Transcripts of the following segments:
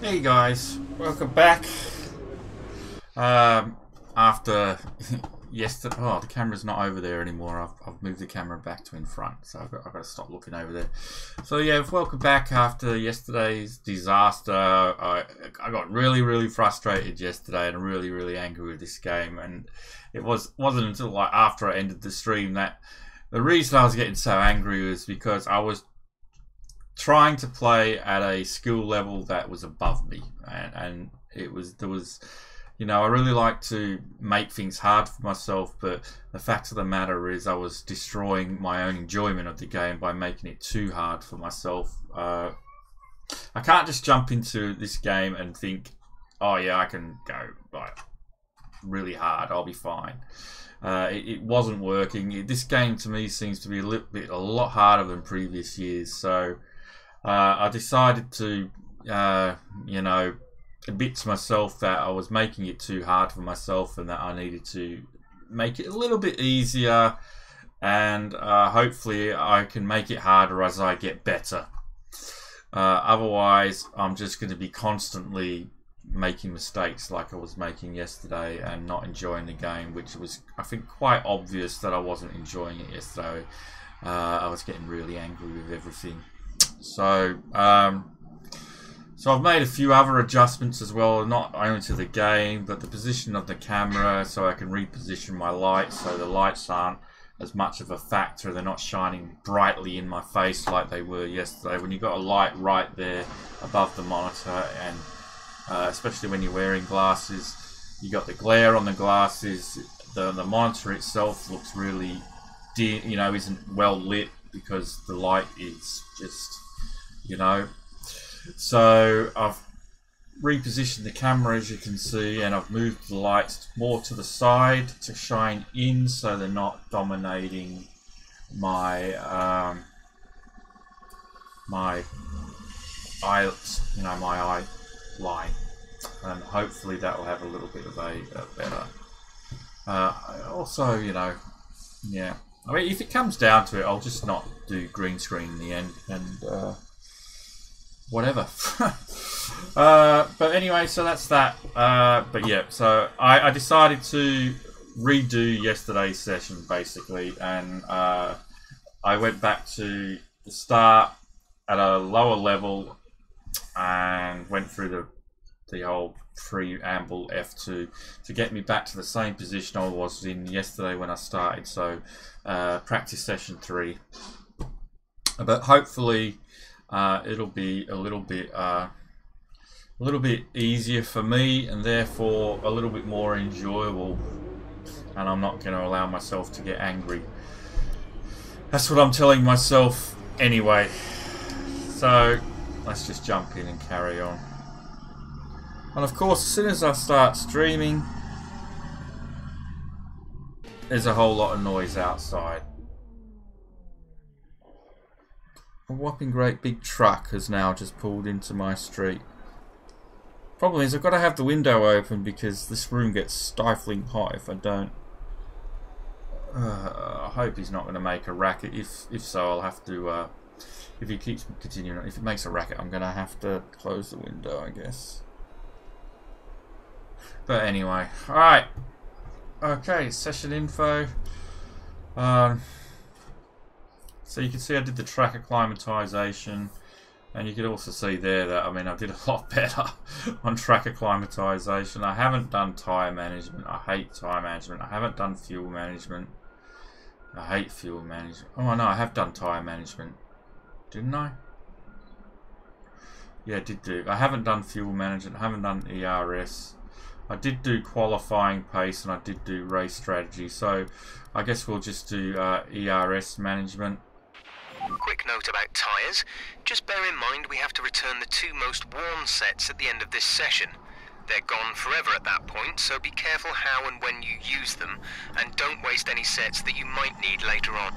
Hey guys, welcome back. After yesterday. Oh, the camera's not over there anymore. I've moved the camera back to in front, so I've got to stop looking over there. So yeah, welcome back after yesterday's disaster. I got really frustrated yesterday and really angry with this game, and it wasn't until like after I ended the stream that the reason I was getting so angry was because I was trying to play at a skill level that was above me, and there was. You know, I really like to make things hard for myself, but the fact of the matter is I was destroying my own enjoyment of the game by making it too hard for myself. I can't just jump into this game and think, oh yeah, I can go like really hard, I'll be fine. It wasn't working. This game to me seems to be a lot harder than previous years, so I decided to, you know, admit to myself that I was making it too hard for myself and that I needed to make it a little bit easier, and hopefully I can make it harder as I get better. Otherwise I'm just going to be constantly making mistakes like I was making yesterday and not enjoying the game, which was, I think, quite obvious that I wasn't enjoying it yesterday. I was getting really angry with everything. So so I've made a few other adjustments as well, not only to the game, but the position of the camera, so I can reposition my lights so the lights aren't as much of a factor. They're not shining brightly in my face like they were yesterday. When you've got a light right there above the monitor, and especially when you're wearing glasses, you got the glare on the glasses. The monitor itself looks really dim, you know, isn't well lit because the light is just, you know. So I've repositioned the camera, as you can see, and I've moved the lights more to the side to shine in, so they're not dominating my my eye, you know, my eye line, and hopefully that will have a little bit of a better. Also, you know, yeah. I mean, if it comes down to it, I'll just not do green screen in the end, and whatever. But anyway, so that's that. But yeah, so I decided to redo yesterday's session basically, and I went back to the start at a lower level and went through the whole preamble F2 to get me back to the same position I was in yesterday when I started. So practice session 3, but hopefully it'll be a little bit easier for me, and therefore a little bit more enjoyable, and I'm not going to allow myself to get angry. That's what I'm telling myself anyway. So let's just jump in and carry on. And of course, as soon as I start streaming, there's a whole lot of noise outside. A whopping great big truck has now just pulled into my street. Problem is, I've got to have the window open because this room gets stifling hot if I don't. I hope he's not going to make a racket. If so, I'll have to. If he keeps continuing, if it makes a racket, I'm going to have to close the window, I guess. But anyway, all right. Okay, session info. So you can see I did the track acclimatization, and you can also see there that, I mean, I did a lot better on track acclimatization. I haven't done tire management. I hate tire management. I haven't done fuel management. I hate fuel management. Oh no, I have done tire management, didn't I? Yeah, I did do. I haven't done fuel management. I haven't done ERS. I did do qualifying pace, and I did do race strategy. So I guess we'll just do ERS management. Quick note about tyres. Just bear in mind we have to return the 2 most worn sets at the end of this session. They're gone forever at that point, so be careful how and when you use them, and don't waste any sets that you might need later on.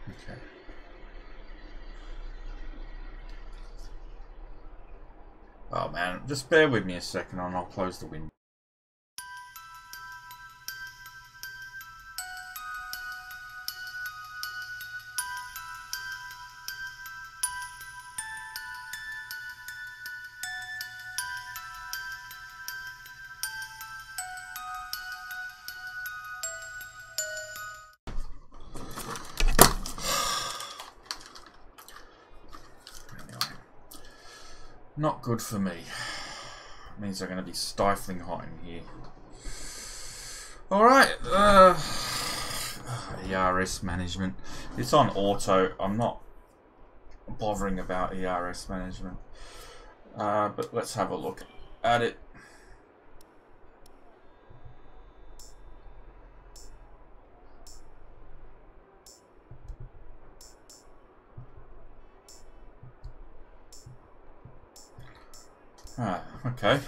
Okay. Oh man, just bear with me a second and I'll close the window. Not good for me. Means they're going to be stifling hot in here. Alright, ERS management. It's on auto. I'm not bothering about ERS management. But let's have a look at it. Okay.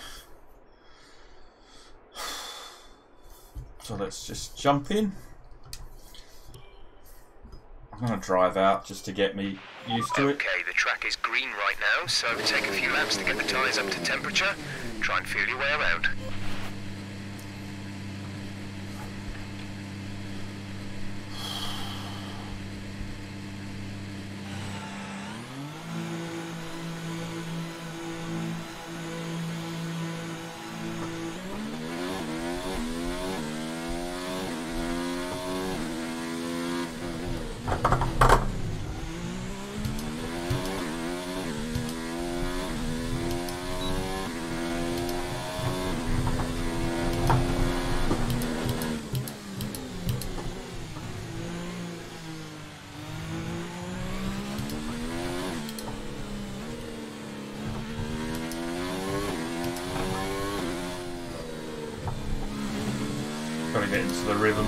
So let's just jump in. I'm going to drive out just to get me used to it. Okay, the track is green right now, so take a few laps to get the tyres up to temperature. Try and feel your way around. Gotta get into the rhythm.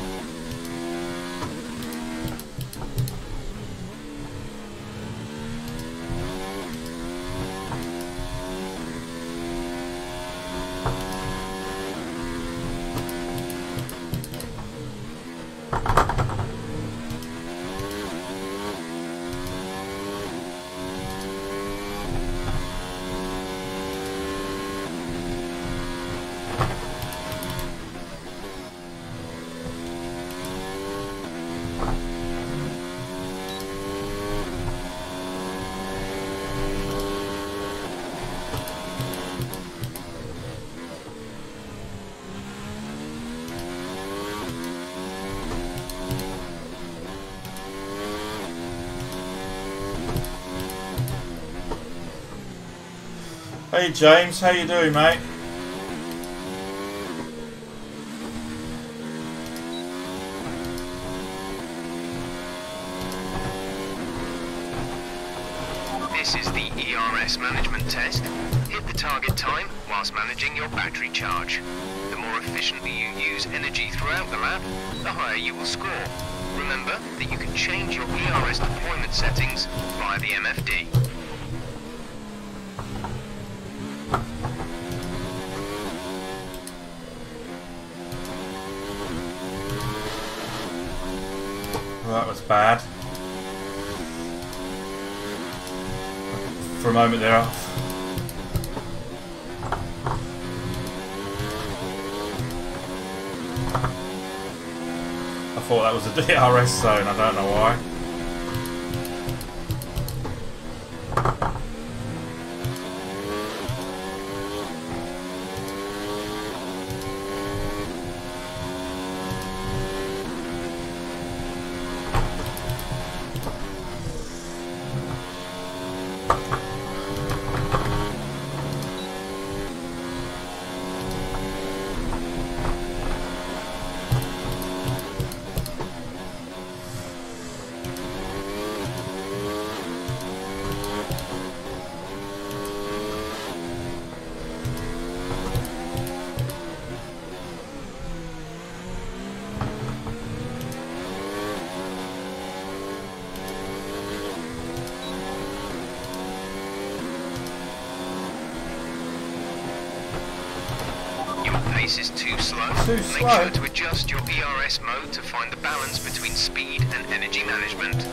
Hey James, how you doing, mate? This is the ERS management test. Hit the target time whilst managing your battery charge. The more efficiently you use energy throughout the lap, the higher you will score. Remember that you can change your ERS deployment settings via the MFD. Well, that was bad. For a moment there, I thought that was a DRS zone, I don't know why. Pace is too slow. Make sure to adjust your ERS mode to find the balance between speed and energy management.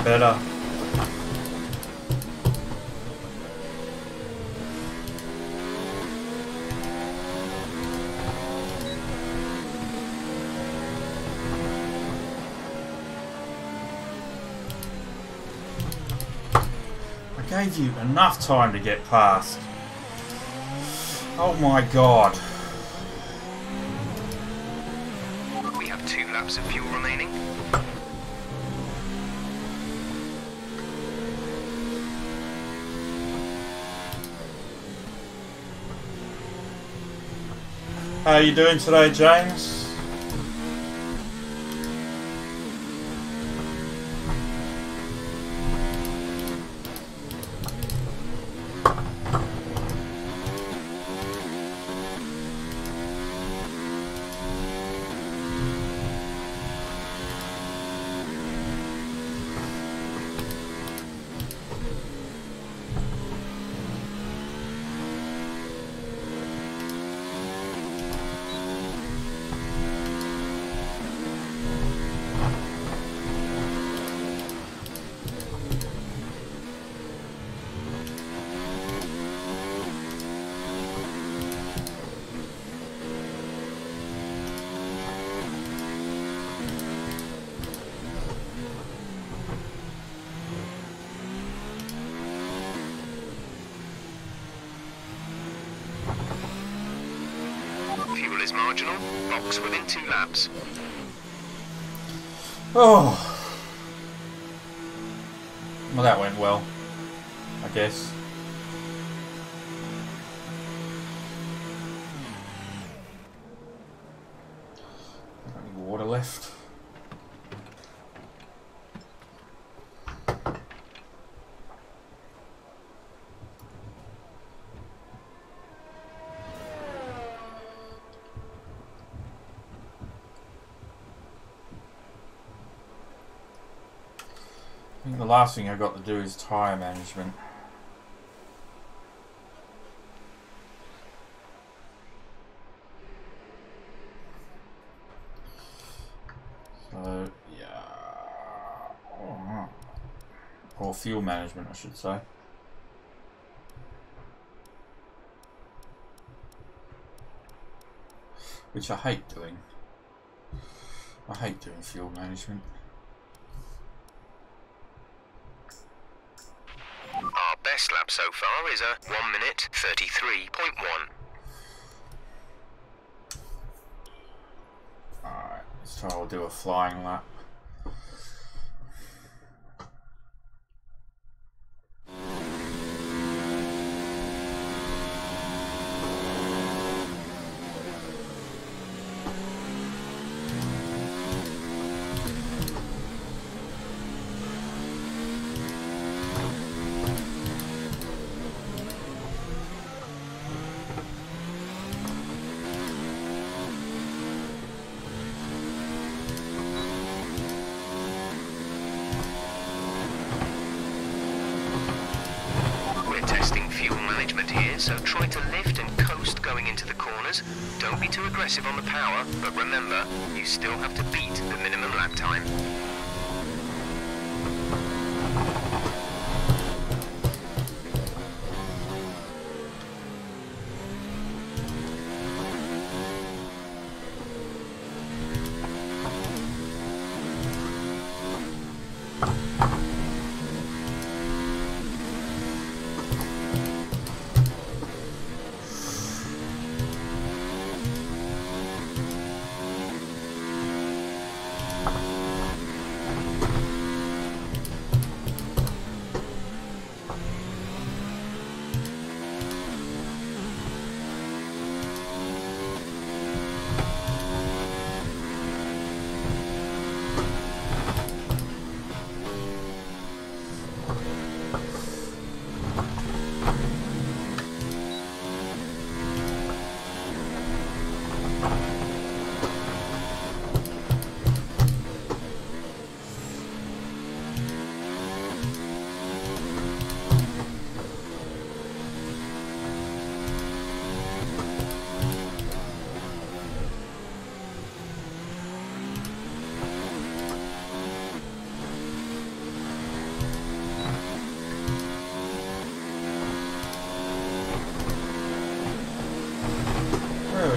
better. I gave you enough time to get past. Oh my god. We have 2 laps of fuel remaining. How are you doing today, James? Fuel is marginal. Box within 2 laps. Oh. Well, that went well, I guess. Got any water left? I think the last thing I've got to do is tyre management. So, yeah. Or fuel management, I should say. Which I hate doing. I hate doing fuel management. Our best lap so far is a 1 minute 33.1. Alright, this time I'll do a flying lap. So try to lift and coast going into the corners. Don't be too aggressive on the power, but remember, you still have to beat the minimum lap time.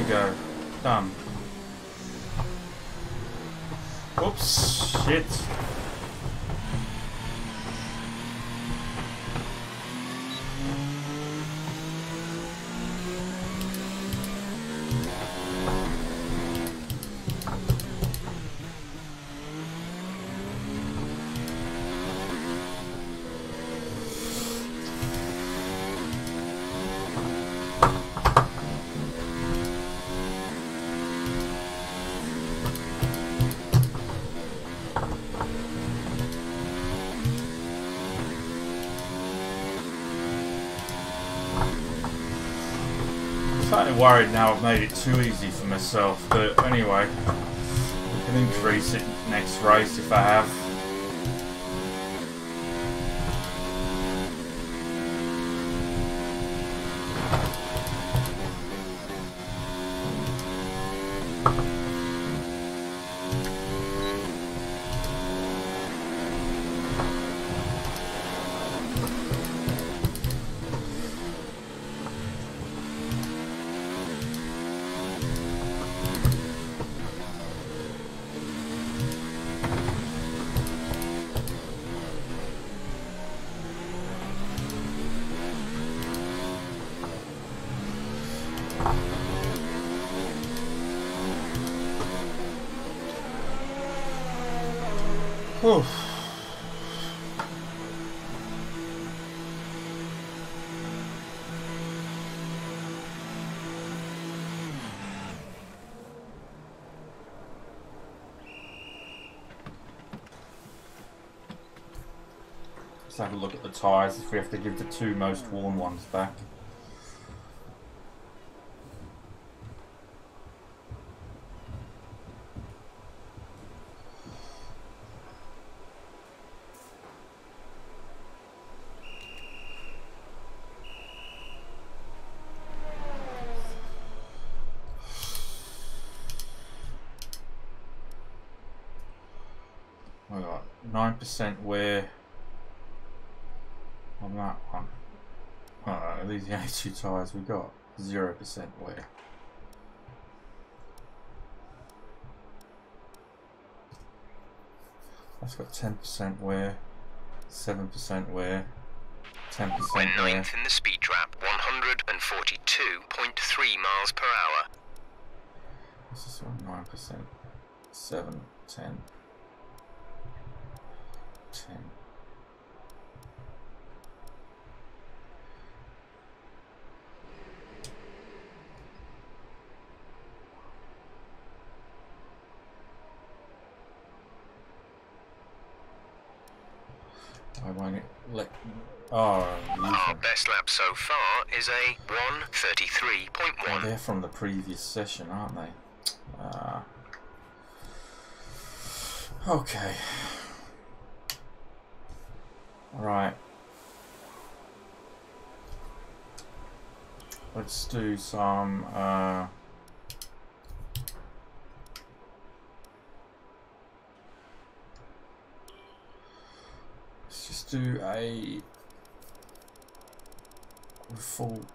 go. Done. Oops, shit. I'm worried now I've made it too easy for myself, but anyway, I can increase it next race if I have. Whew. Let's have a look at the tyres if we have to give the two most worn ones back. We got 9% wear on that one. Oh, these are the only two tyres we got. 0% wear. That's got 10% wear, 7% wear, 10% We're wear. ninth in the speed trap, 142.3 miles per hour. This is 9%, 7, 10, 10. I won't let. Oh, our best lap so far is a 1:33.1. Oh, they're from the previous session, aren't they? Okay. Right. Let's do some. Let's just do a full.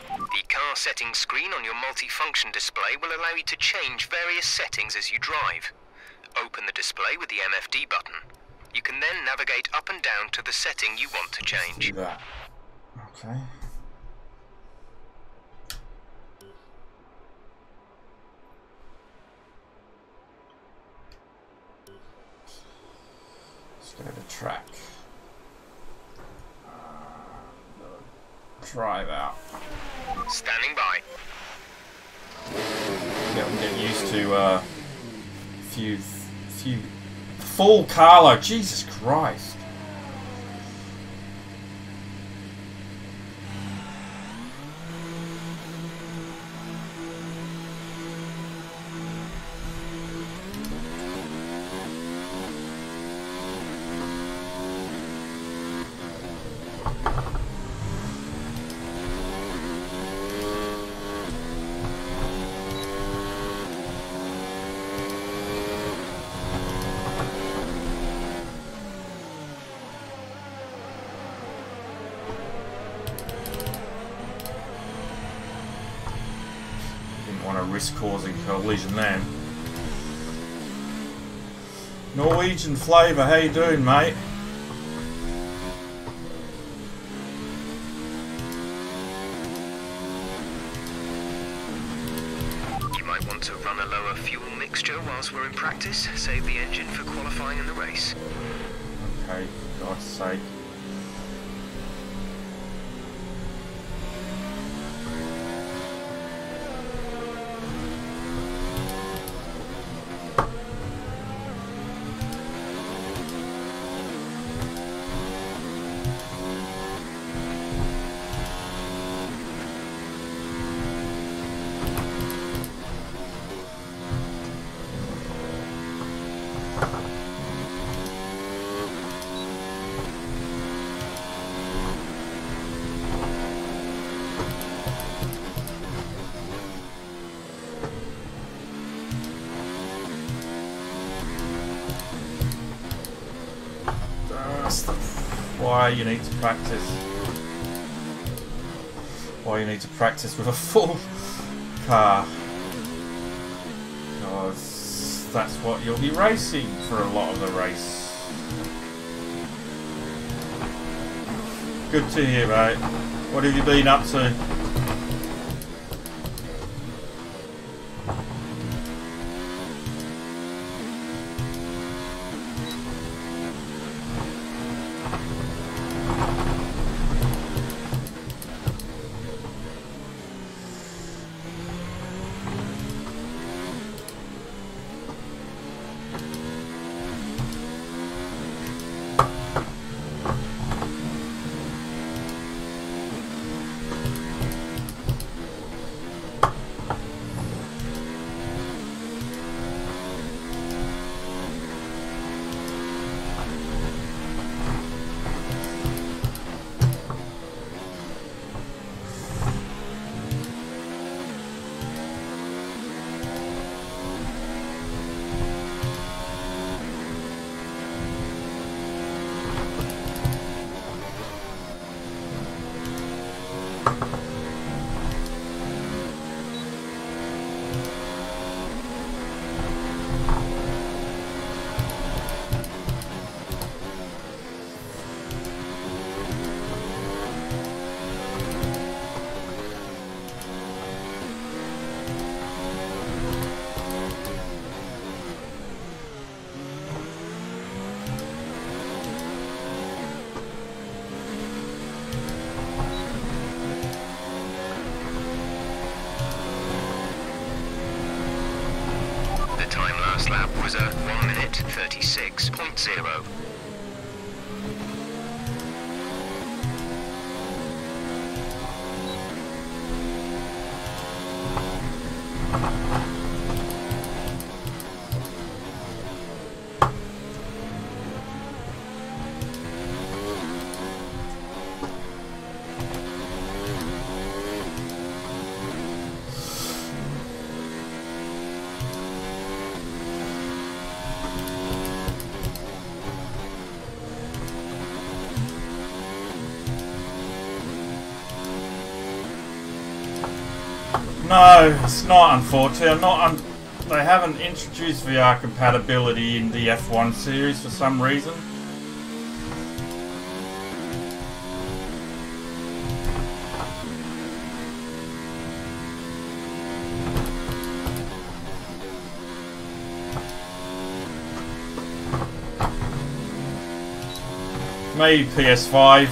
The car settings screen on your multi-function display will allow you to change various settings as you drive. Open the display with the MFD button. You can then navigate up and down to the setting you want to change. Do that. Okay. Let's go to track. Drive out. Standing by. Yeah, I'm getting used to few full Carlo. Jesus Christ. risk causing collision then. Norwegian Flavour, how you doing, mate? You might want to run a lower fuel mixture whilst we're in practice. Save the engine for qualifying in the race. Okay, for God's sake. Why you need to practice. Why you need to practice with a full car. Because that's what you'll be racing for a lot of the race. Good to hear, mate. What have you been up to? Lap was a 1 minute 36.0. No, it's not, unfortunately. They haven't introduced VR compatibility in the F1 series for some reason. Maybe PS5.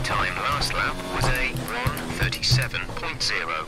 Time last lap was a 1:37.0.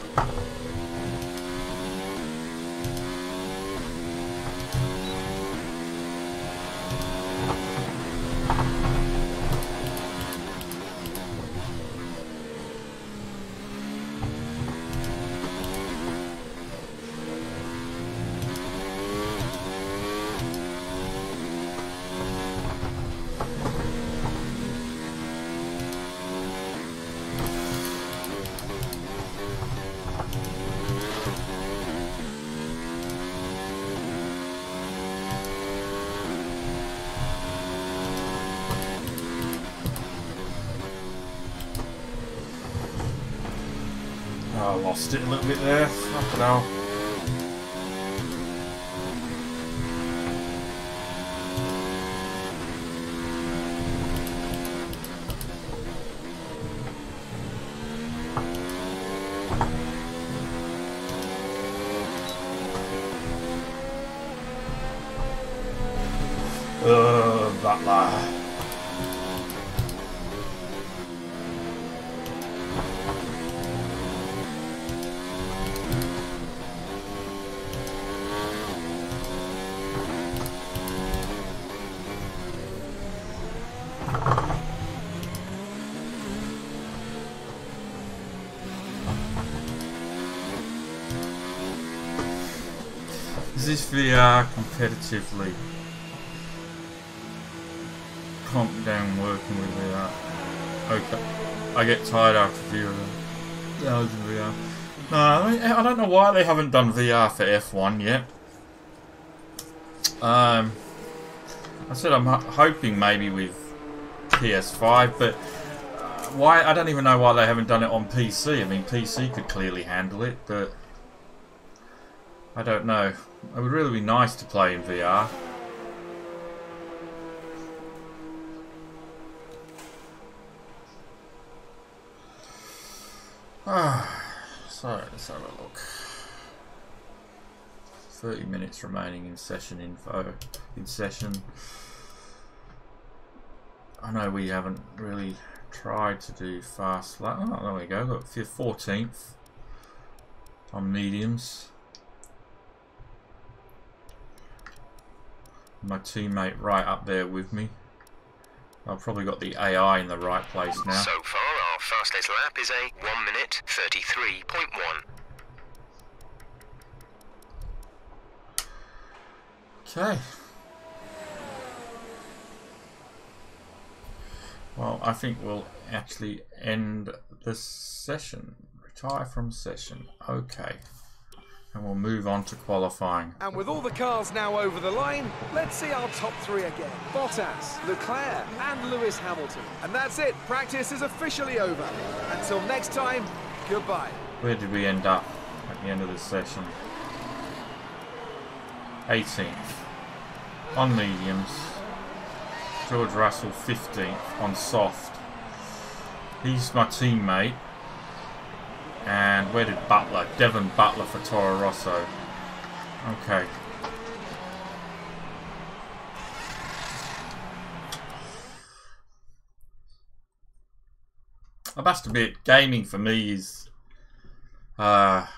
I lost it a little bit there. Fucking hell. That lie. Is this VR competitively? Calm down working with VR. Okay. I get tired after VR. No, I don't know why they haven't done VR for F1 yet. I said I'm hoping maybe with PS5, but why? I don't even know why they haven't done it on PC. I mean, PC could clearly handle it, but I don't know. It would really be nice to play in VR. So let's have a look. 30 minutes remaining in session info. In session. I know we haven't really tried to do fast. Oh, there we go. Look, 14th on mediums. My teammate right up there with me. I've probably got the AI in the right place now. So far, our fastest lap is a 1 minute 33.1. Okay. Well, I think we'll actually end this session. Retire from session. Okay. And we'll move on to qualifying. And with all the cars now over the line, let's see our top three again. Bottas, Leclerc and Lewis Hamilton. And that's it. Practice is officially over. Until next time, goodbye. Where did we end up at the end of this session? 18th on mediums. George Russell 15th on soft. He's my teammate. And where did Butler? Devon Butler for Toro Rosso. Okay. I must admit, gaming for me is not.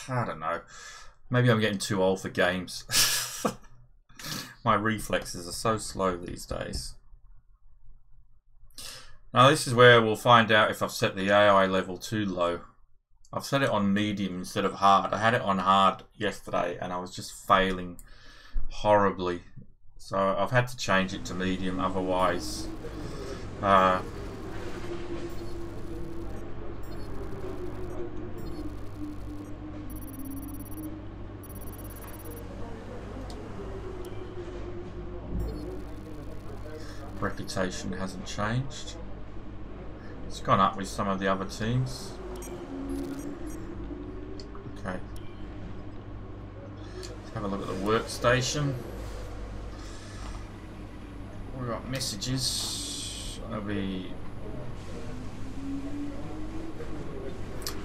I don't know. Maybe I'm getting too old for games. My reflexes are so slow these days. Now this is where we'll find out if I've set the AI level too low. I've set it on medium instead of hard. I had it on hard yesterday and I was just failing horribly. So I've had to change it to medium, otherwise reputation hasn't changed. It's gone up with some of the other teams. Okay. Let's have a look at the workstation. We've got messages. That'll be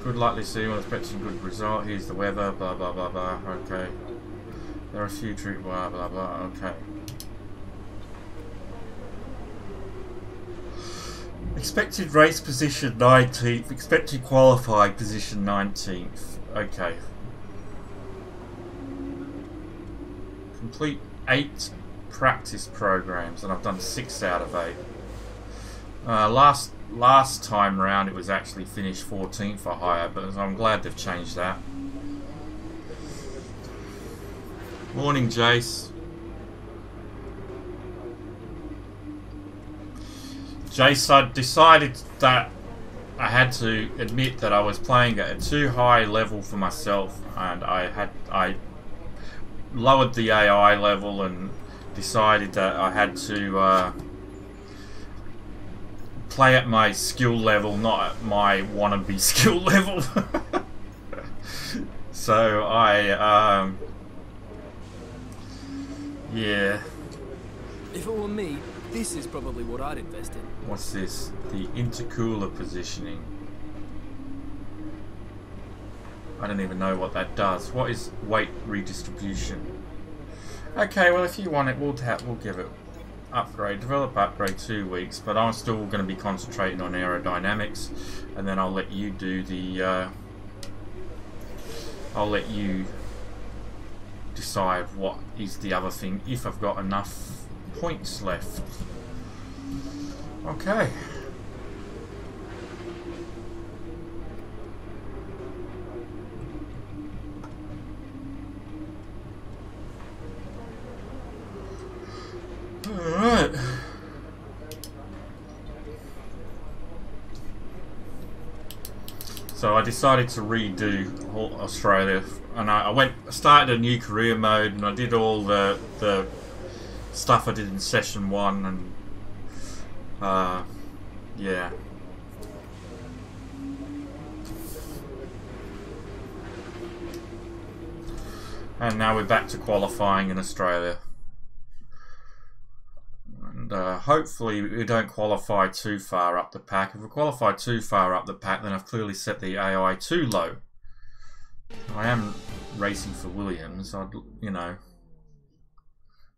good luck this season. We're expecting good result. Here's the weather. Blah blah blah blah. Okay. There are a few tricks. Blah blah blah. Okay. Expected race position 19th, expected qualifying position 19th. Okay. Complete 8 practice programs and I've done 6 out of 8. Last time round it was actually finished 14th or higher, but I'm glad they've changed that. Morning, Jace. Jace, I decided that I had to admit that I was playing at a too high level for myself, and I lowered the AI level and decided that I had to play at my skill level, not at my wannabe skill level. So yeah. If it were me, this is probably what I'd invest in. What's this? The intercooler positioning. I don't even know what that does. What is weight redistribution? Okay, well if you want it, we'll give it upgrade. Develop upgrade 2 weeks, but I'm still going to be concentrating on aerodynamics, and then I'll let you do the. I'll let you decide what is the other thing if I've got enough points left. Okay. Alright. So I decided to redo Australia, and I started a new career mode, and I did all the stuff I did in session 1, and yeah. And now we're back to qualifying in Australia. and hopefully we don't qualify too far up the pack. If we qualify too far up the pack, then I've clearly set the AI too low. I am racing for Williams. You know,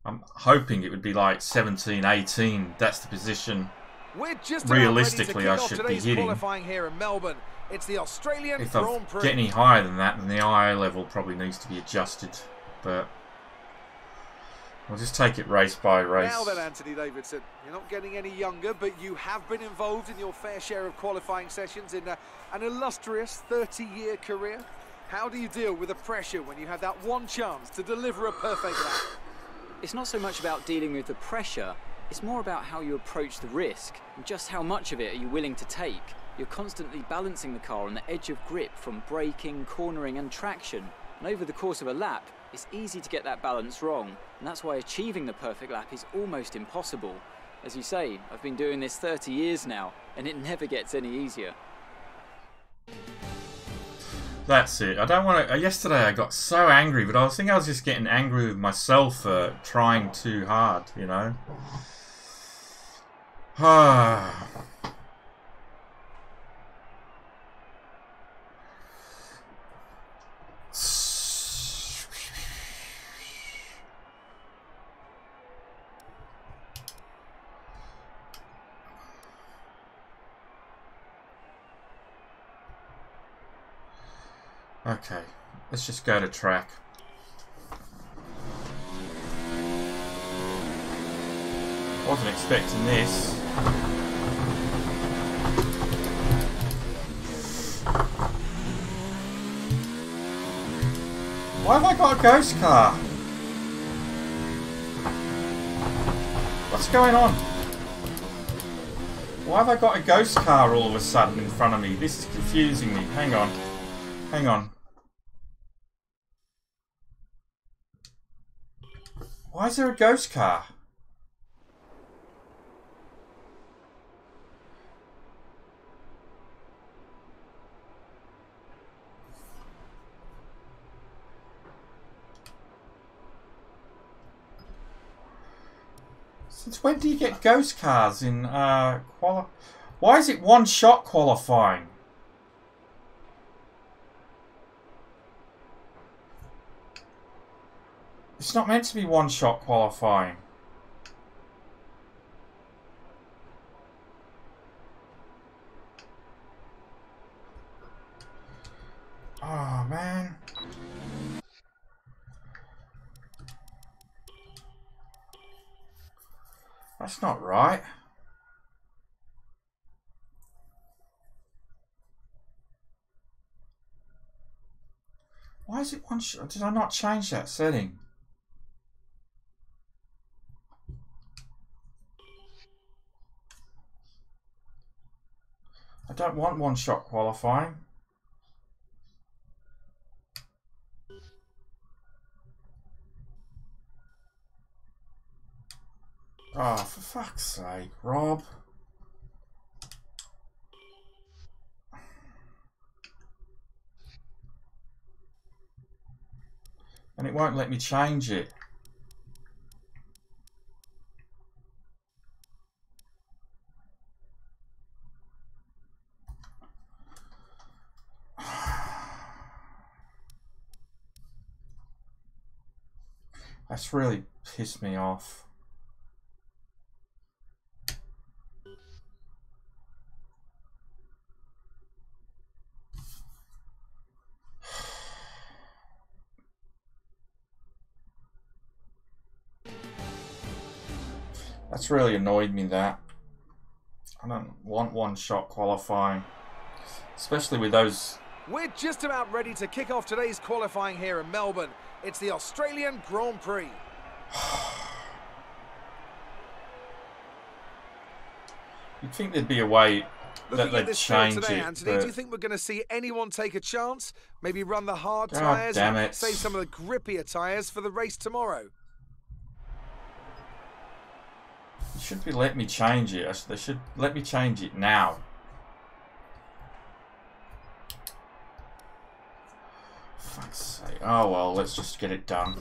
I'm hoping it would be like 17, 18. That's the position We're just realistically I should be hitting. Qualifying here in Melbourne. It's the Australian If I Grand Prix. get any higher than that, then the IA level probably needs to be adjusted. But I'll just take it race by race. Now then, Anthony Davidson, you're not getting any younger, but you have been involved in your fair share of qualifying sessions in an illustrious 30-year career. How do you deal with the pressure when you have that one chance to deliver a perfect lap? It's not so much about dealing with the pressure, it's more about how you approach the risk and just how much of it are you willing to take. You're constantly balancing the car on the edge of grip from braking, cornering and traction. And over the course of a lap, it's easy to get that balance wrong. And that's why achieving the perfect lap is almost impossible. As you say, I've been doing this 30 years now, and it never gets any easier. That's it. I don't want to... Yesterday I got so angry, but I think I was just getting angry with myself for trying too hard, you know? Okay, let's just go to track. Wasn't expecting this. Why have I got a ghost car? What's going on? Why have I got a ghost car all of a sudden in front of me? This is confusing me. Hang on. Hang on. Why is there a ghost car? Since when do you get ghost cars in Why is it one shot qualifying? It's not meant to be one shot qualifying. Oh man. That's not right. Why is it one shot? Did I not change that setting? I don't want one shot qualifying. Oh, for fuck's sake, Rob. And it won't let me change it. That's really pissed me off. That's really annoyed me, that. I don't want one shot qualifying. Especially with those... We're just about ready to kick off today's qualifying here in Melbourne. It's the Australian Grand Prix. You'd think there'd be a way that they'd change today, it. Anthony, but... do you think we're going to see anyone take a chance? Maybe run the hard God tyres damn and it. save some of the grippier tyres for the race tomorrow? They should be letting me change it. They should let me change it now. Fuck's sake. Oh well, let's just get it done.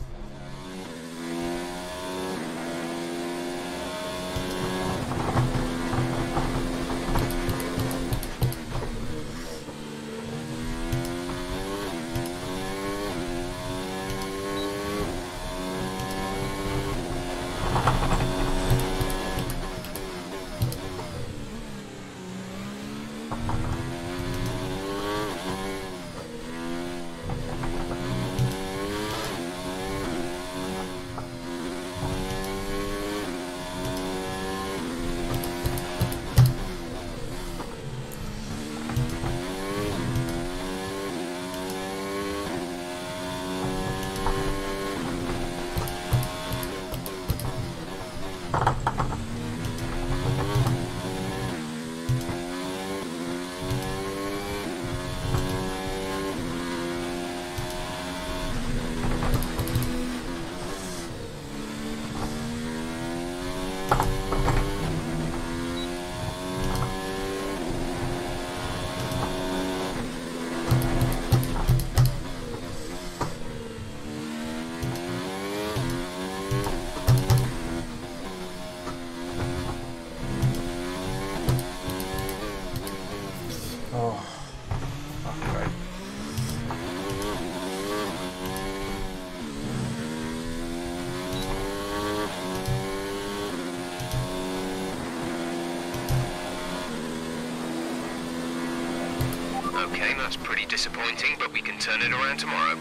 Okay, that's pretty disappointing, but we can turn it around tomorrow.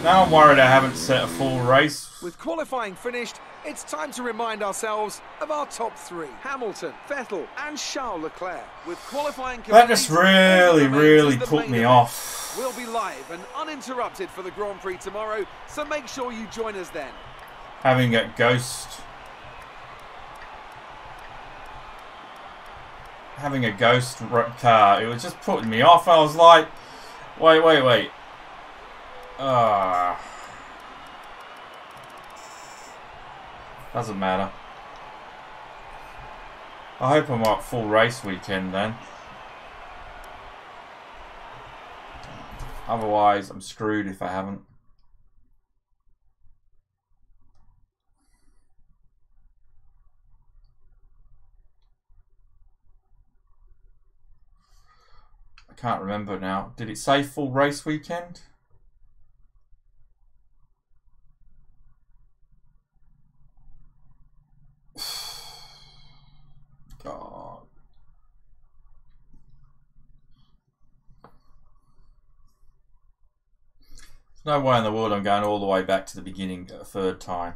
Now I'm worried I haven't set a full race. With qualifying finished, it's time to remind ourselves of our top three. Hamilton, Vettel and Charles Leclerc. With qualifying That just really put me off. We'll be live and uninterrupted for the Grand Prix tomorrow, so make sure you join us then. Having a ghost car, it was just putting me off. I was like, wait. Doesn't matter. I hope I'm up full race weekend then. Otherwise, I'm screwed if I haven't. I can't remember now. Did it say full race weekend? God. There's no way in the world I'm going all the way back to the beginning a third time.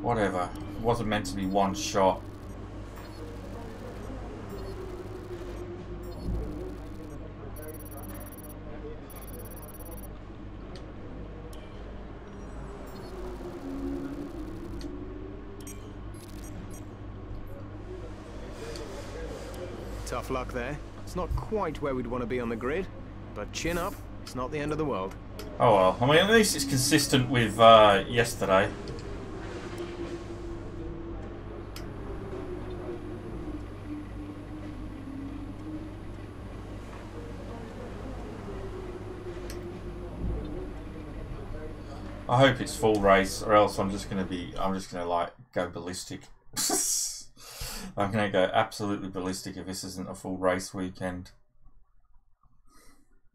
Whatever. It wasn't meant to be one shot. Tough luck there. It's not quite where we'd want to be on the grid, but chin up, it's not the end of the world. Oh well. I mean, at least it's consistent with yesterday. I hope it's full race, or else I'm just gonna like go ballistic. I'm gonna go absolutely ballistic if this isn't a full race weekend.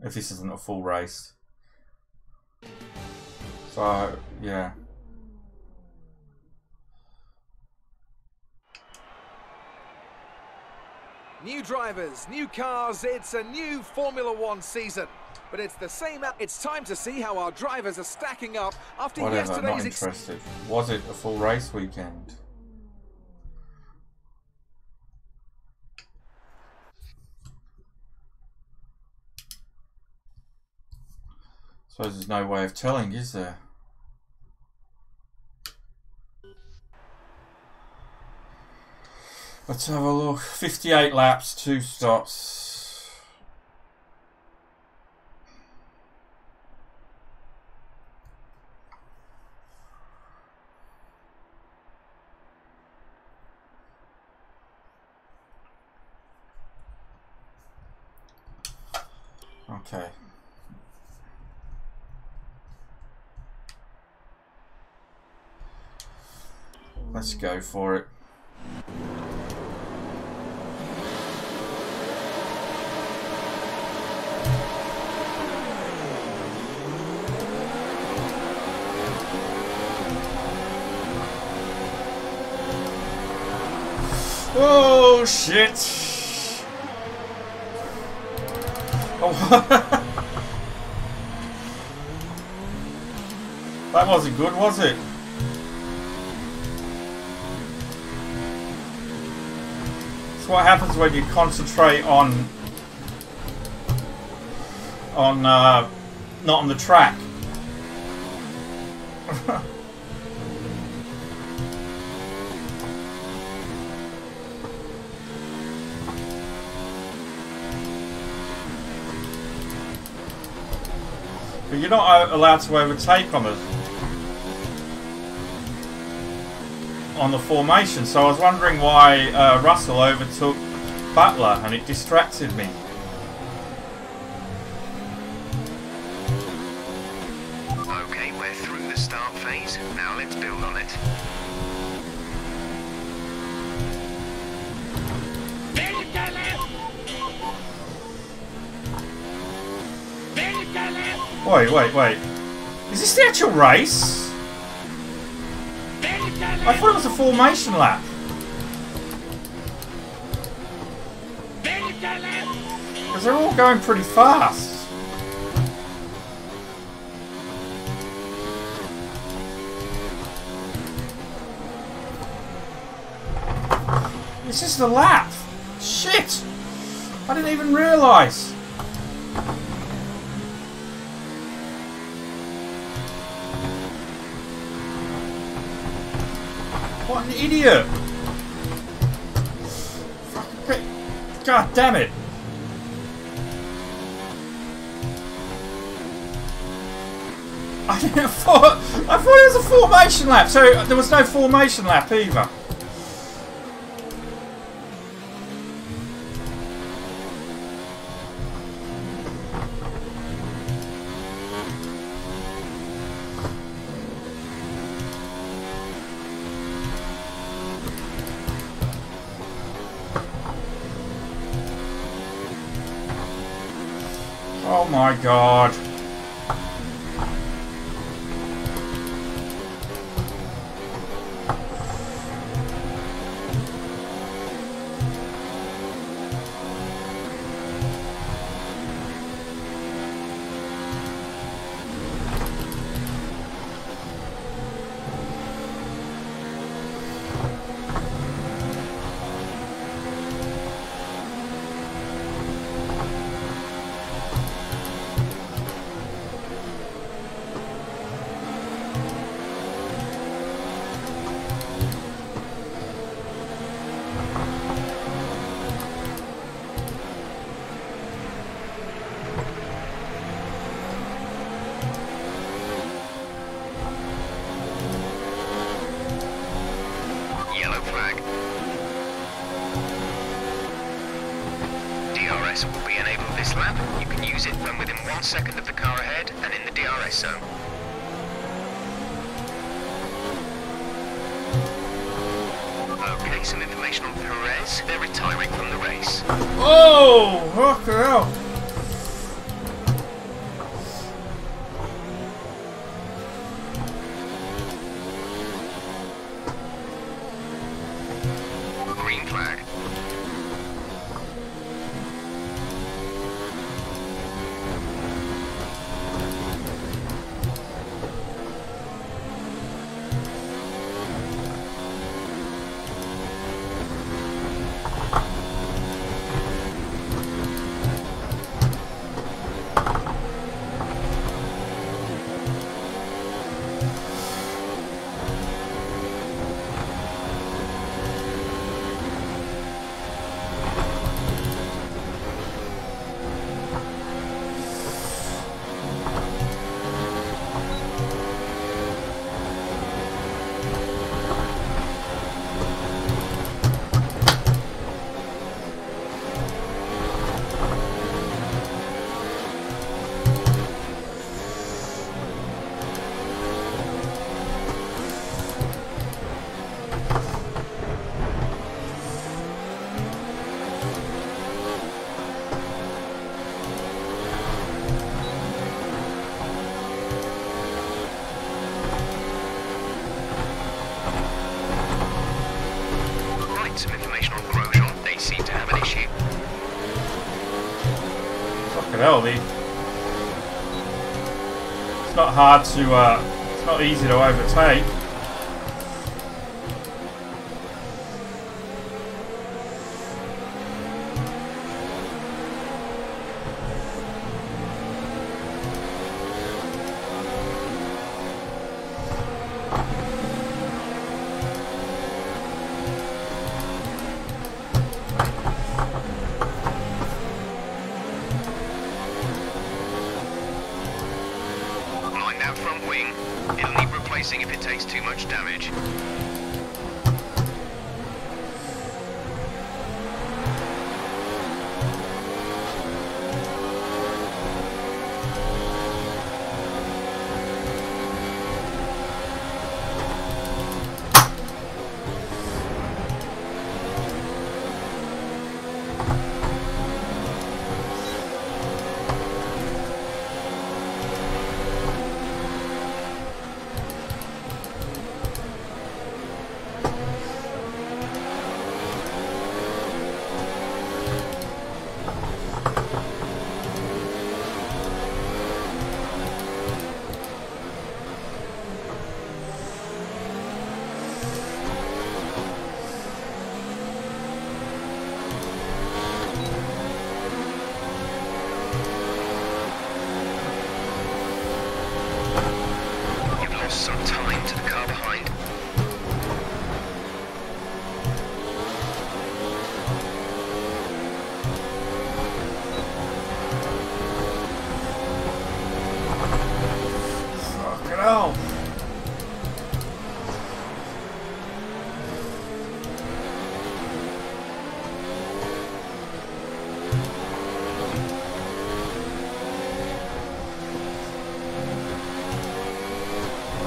If this isn't a full race. So yeah. New drivers, new cars, it's a new Formula One season. But it's the same. It's time to see how our drivers are stacking up after Whatever, not yesterday's. interested. Was it a full race weekend? Suppose there's no way of telling, is there? Let's have a look. 58 laps, 2 stops. Okay. Let's go for it. Oh shit! Oh, that wasn't good, was it? It's what happens when you concentrate on not on the track. But you're not allowed to overtake on the formation, so I was wondering why Russell overtook Butler, and it distracted me. Okay, we're through the start phase. Now let's build on it. Wait. Is this the actual race? I thought it was a formation lap. Because they're all going pretty fast. It's just a lap. Shit! I didn't even realise. What an idiot! God damn it! I thought it was a formation lap, so there was no formation lap either. Oh my god. Yellow flag. DRS will be enabled this lap. You can use it when within 1 second of the car ahead and in the DRS zone. Okay, some information on Perez. They're retiring from the race. Oh, fucking hell. Green flag. Fucking hell, it's not hard to, it's not easy to overtake. If it takes too much damage. Some time to the car behind. Fucking hell.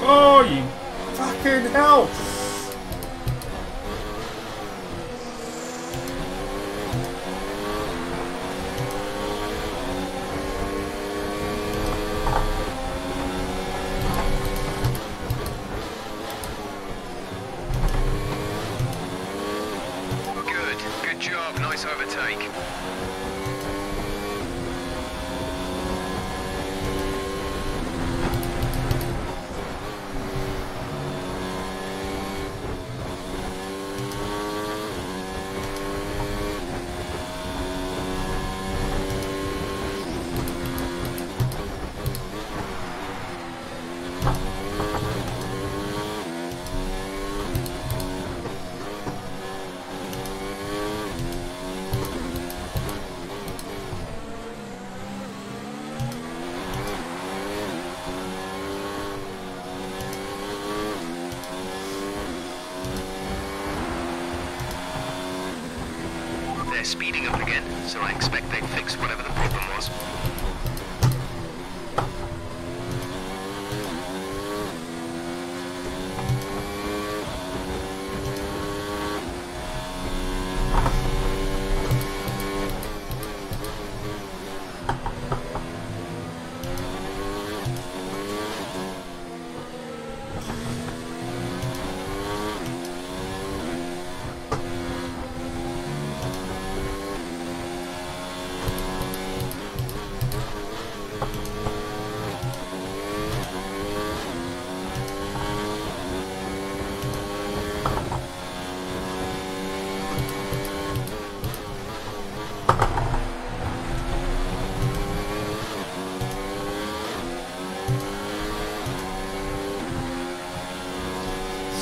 Oh, you fucking hell! Good job, nice overtake. They're speeding up again, so I expect they've fixed whatever the problem was.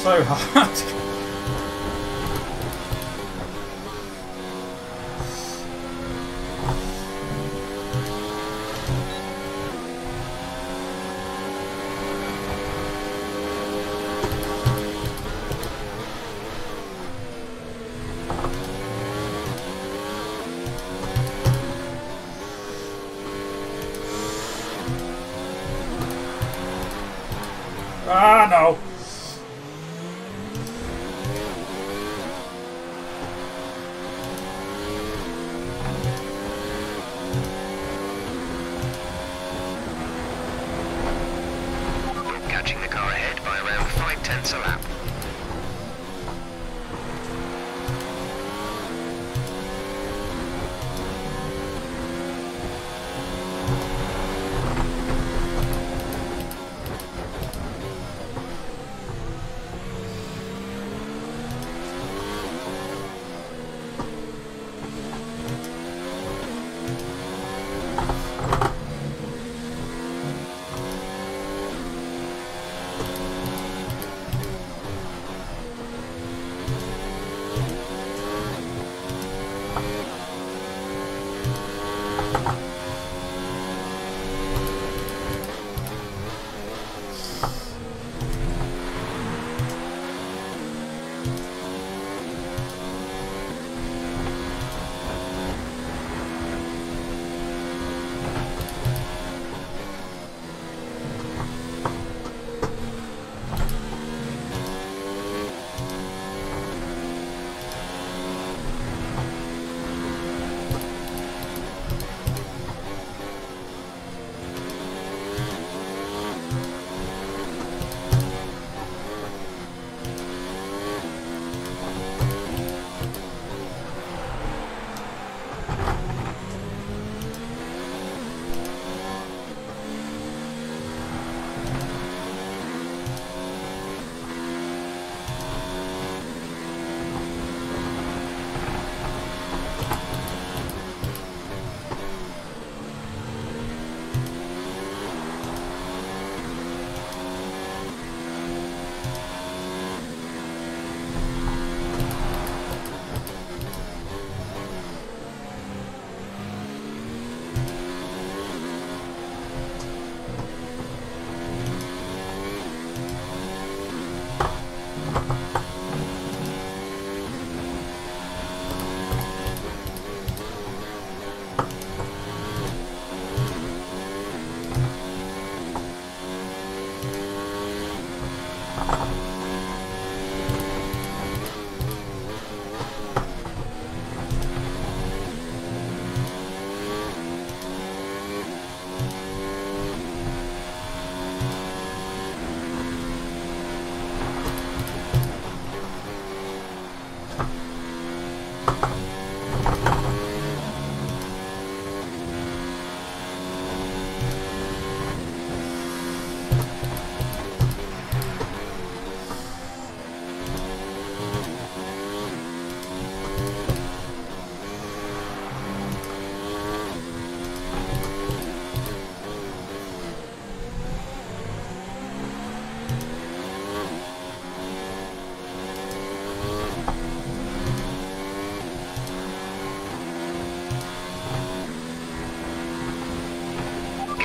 So hard. Ah, no. Catching the car ahead by around 5/10 a lap.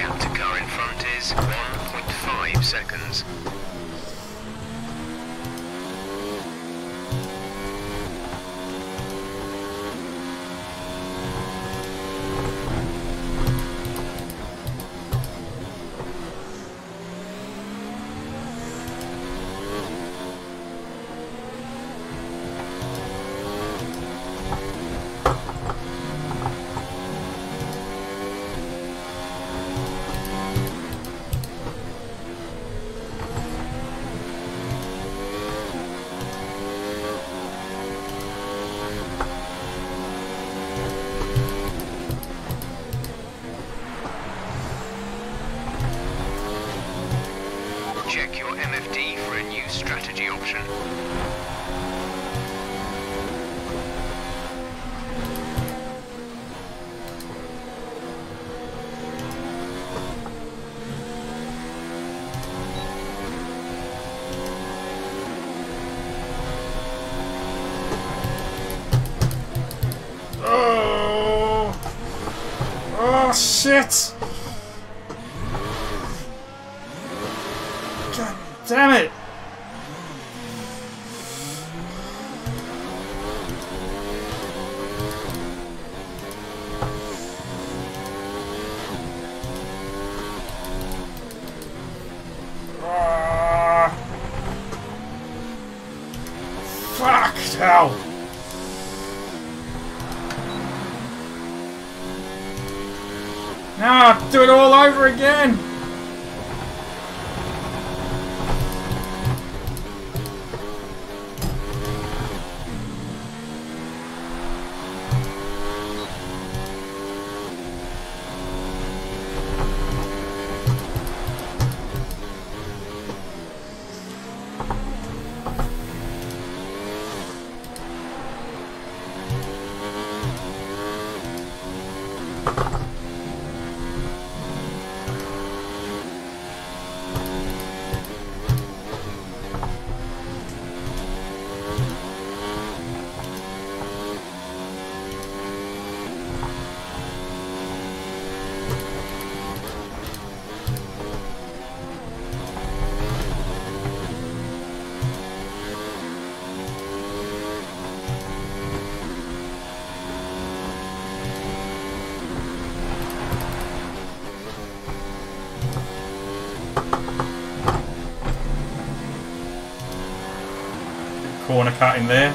gap to car in front is 1.5 seconds. Check your MFD for a new strategy option. Oh shit! God damn it! Fuck hell! Now do it all over again! Corner cut in there.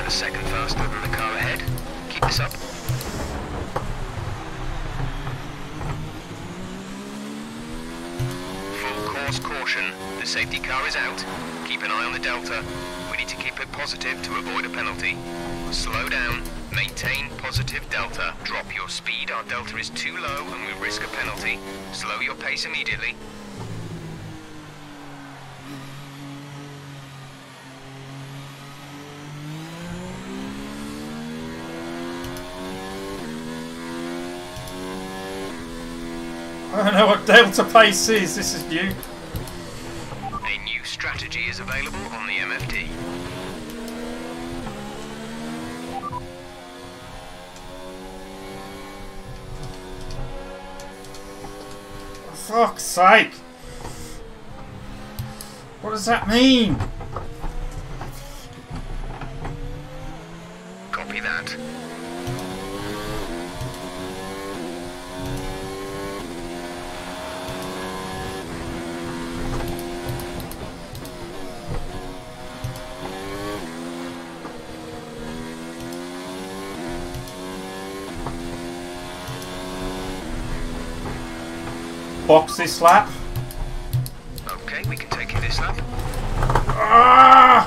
a second faster than the car ahead. Keep this up. Full course caution. The safety car is out. Keep an eye on the delta. We need to keep it positive to avoid a penalty. Slow down. Maintain positive delta. Drop your speed. Our delta is too low and we risk a penalty. Slow your pace immediately. I don't know what delta pace is. This is new. A new strategy is available on the MFD. For fuck's sake! What does that mean? Copy that. Box this lap. Okay, we can take you this lap. Ah!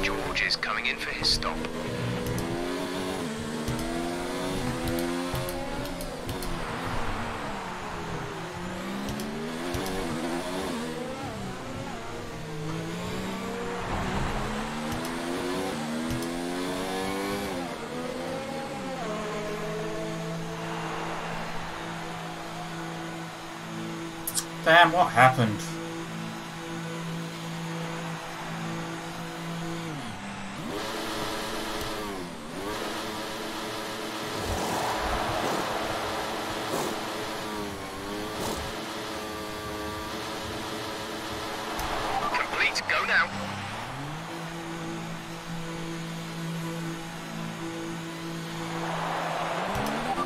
George is coming in for his stop. Damn, what happened? Complete, go now.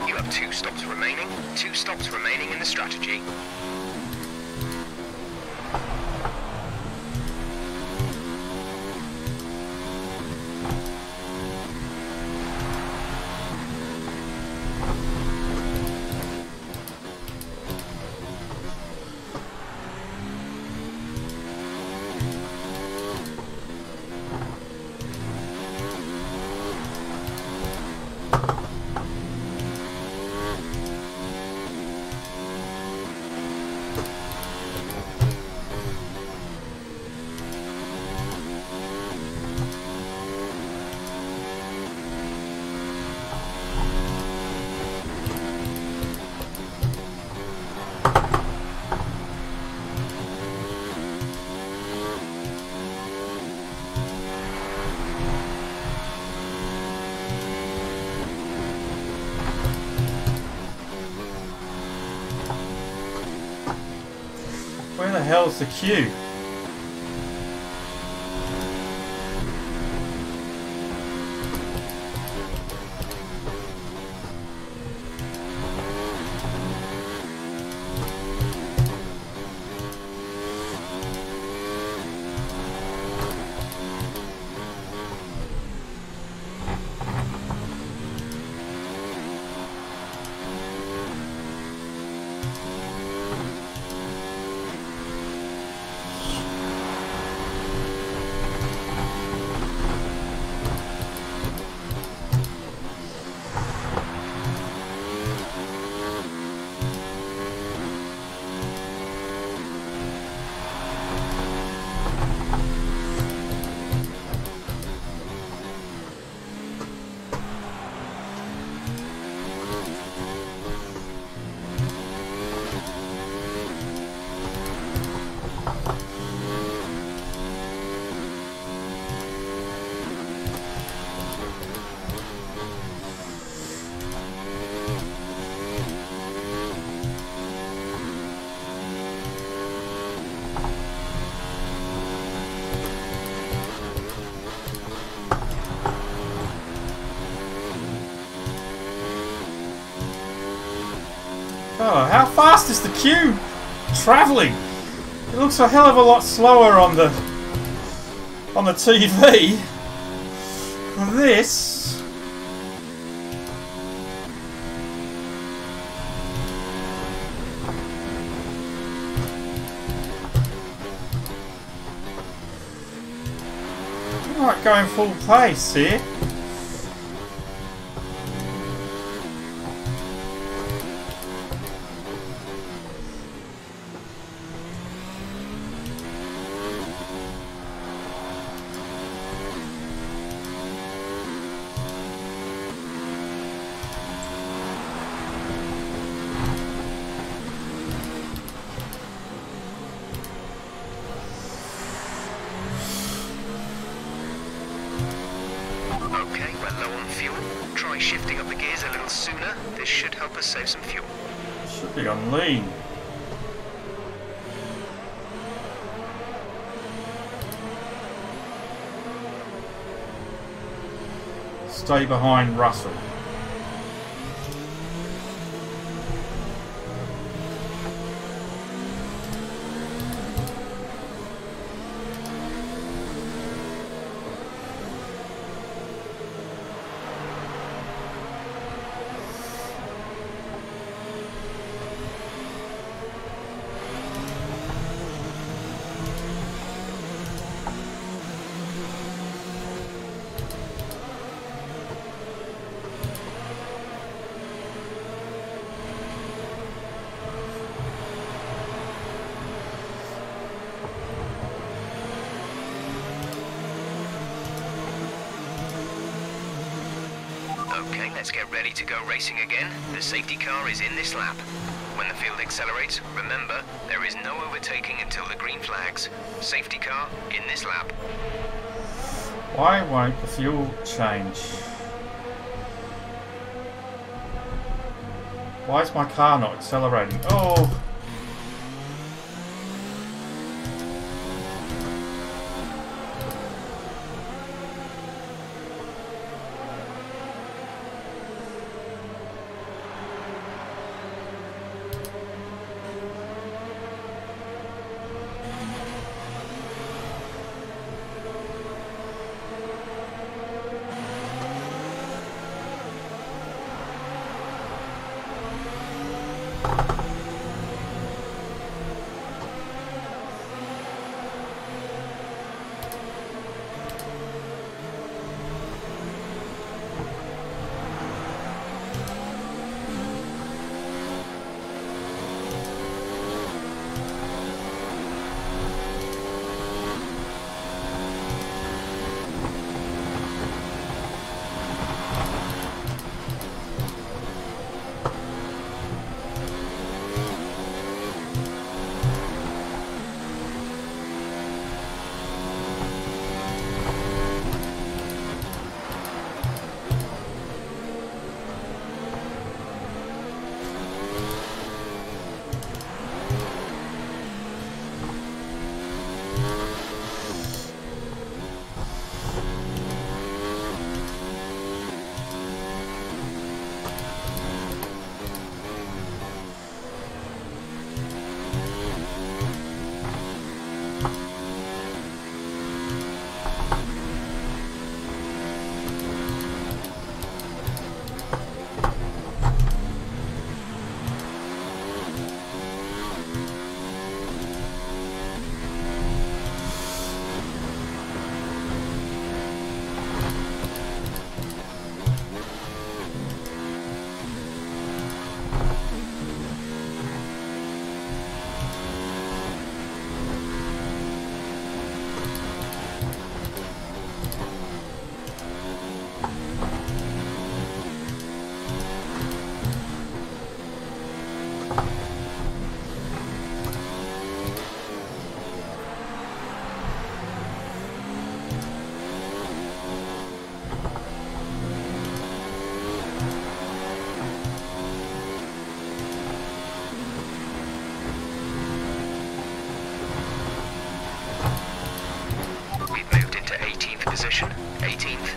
You have 2 stops remaining. 2 stops remaining in the strategy. Where the hell's the queue? Oh, how fast is the queue? travelling. It looks a hell of a lot slower on the TV than this. Right, going full pace here. Okay, we're low on fuel. Try shifting up the gears a little sooner. This should help us save some fuel. Should be on lean. Stay behind Russell. Okay, let's get ready to go racing again. The safety car is in this lap. When the field accelerates, remember, there is no overtaking until the green flags. Safety car in this lap. Why won't the fuel change? Why is my car not accelerating? Oh! position, 18th.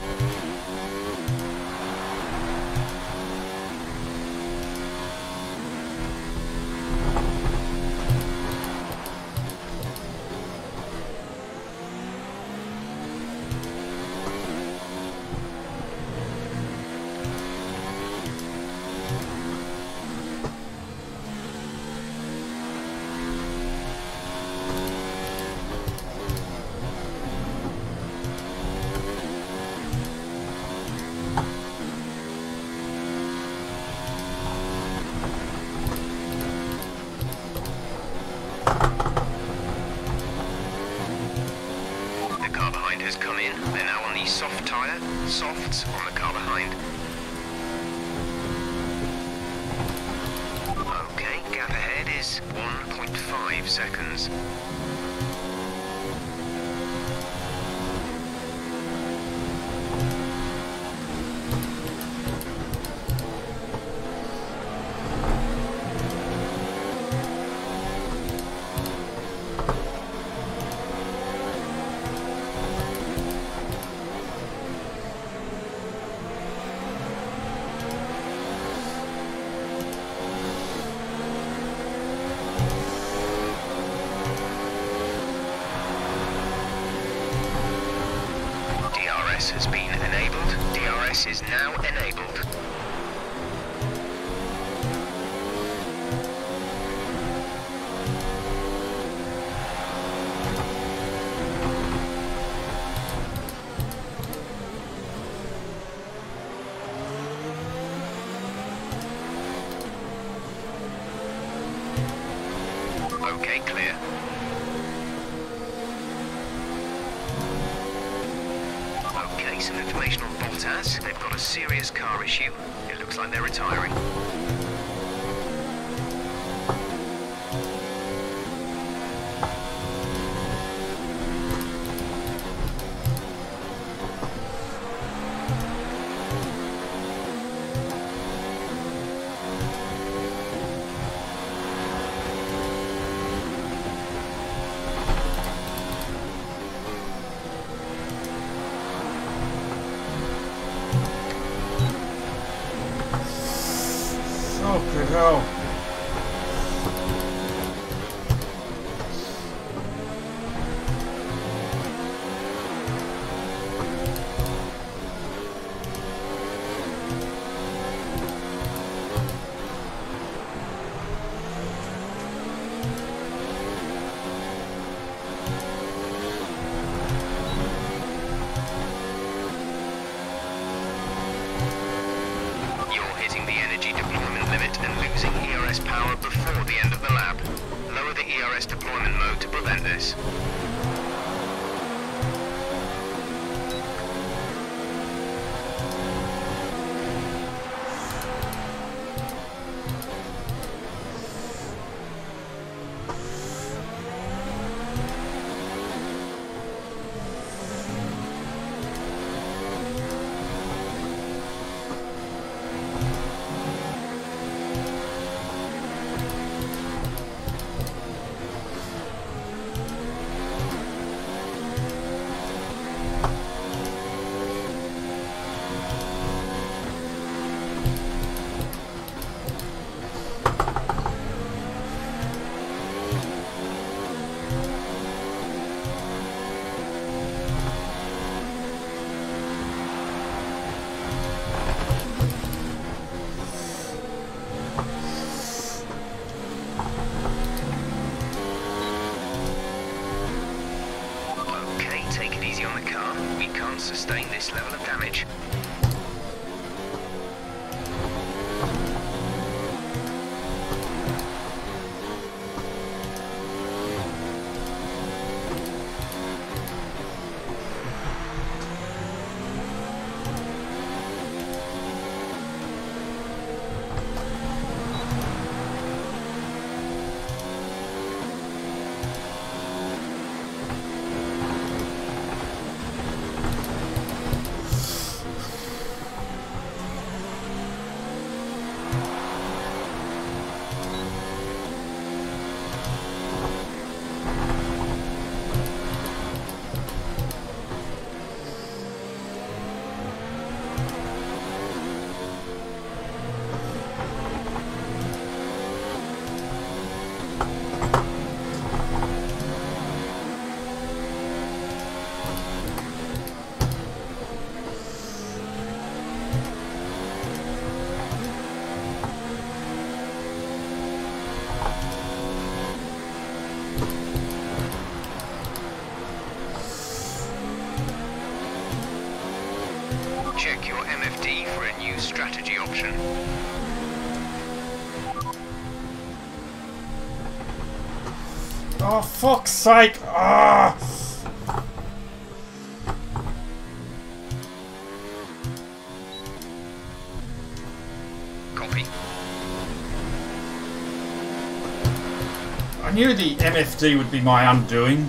The car behind has come in. They're now on the soft tyre. Softs on the car behind. Okay, gap ahead is 1.5 seconds. Has been enabled. DRS is now enabled. Okay, clear. Some information on Bottas. They've got a serious car issue. It looks like they're retiring. Oh, good hell. Power before the end of the lap. Lower the ERS deployment mode to prevent this. Sustain this level of damage. Check your MFD for a new strategy option. Oh, fuck's sake! Ah! Copy. I knew the MFD would be my undoing.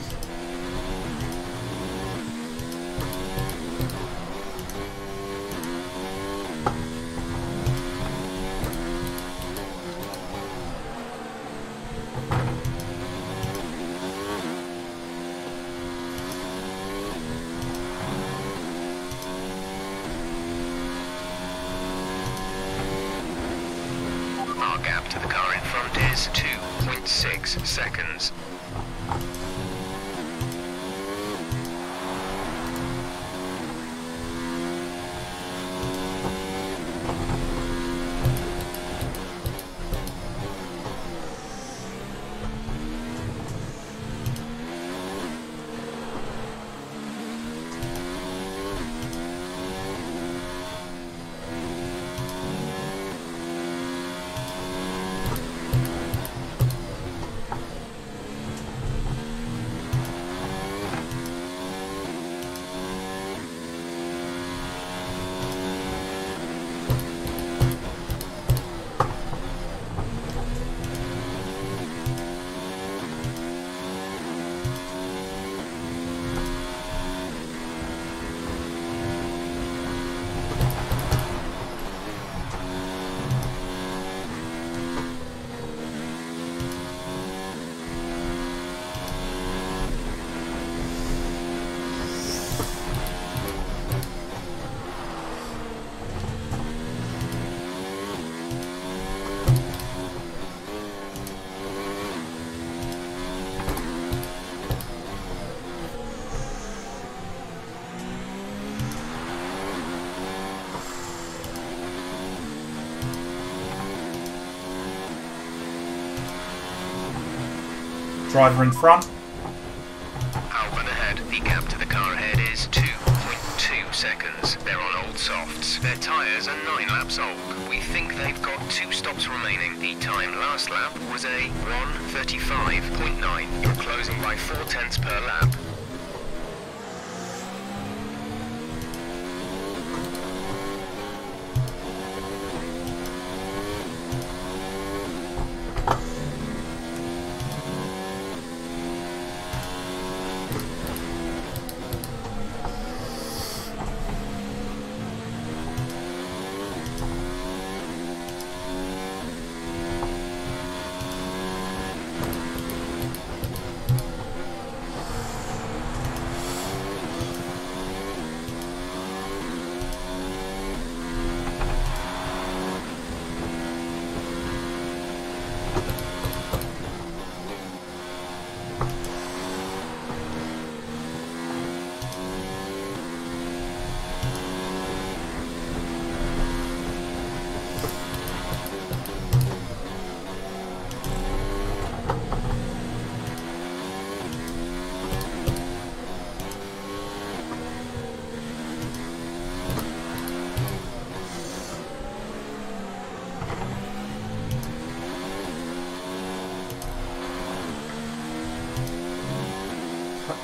Our gap to the car in front is 2.6 seconds. Driver in front. Albon ahead. The gap to the car ahead is 2.2 seconds. They're on old softs. Their tyres are 9 laps old. We think they've got 2 stops remaining. The time last lap was a 1:35.9. You're closing by 0.4 per lap.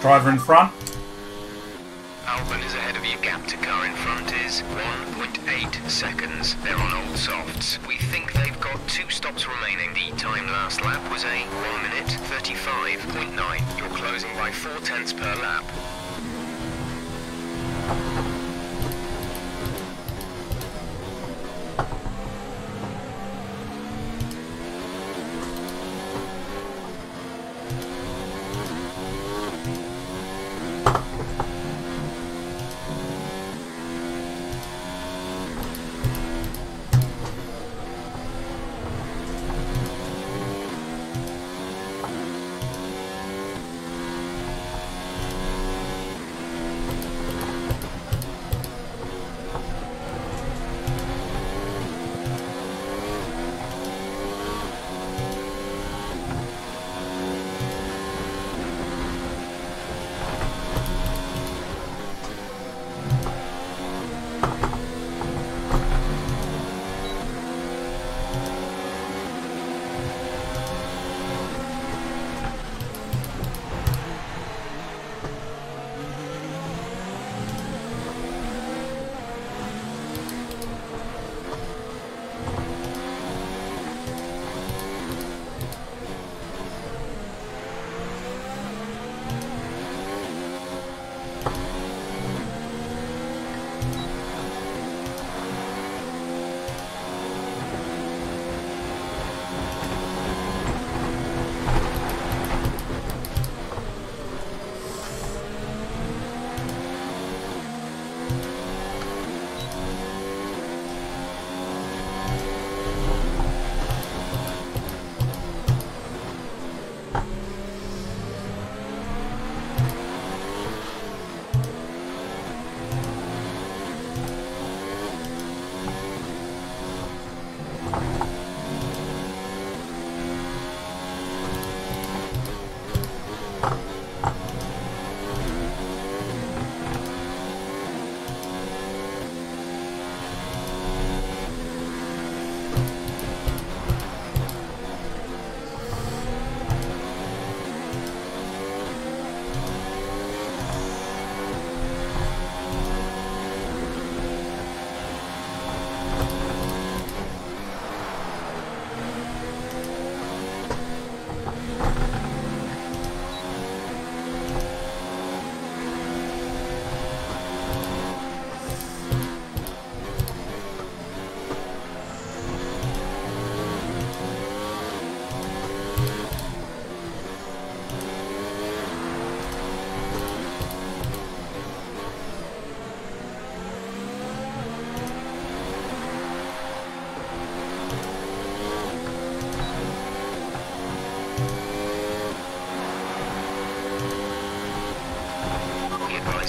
Driver in front. Albon is ahead of you. Gap to car in front is 1.8 seconds. They're on old softs. We think they've got 2 stops remaining. The time last lap was a 1:35.9. You're closing by 0.4 per lap.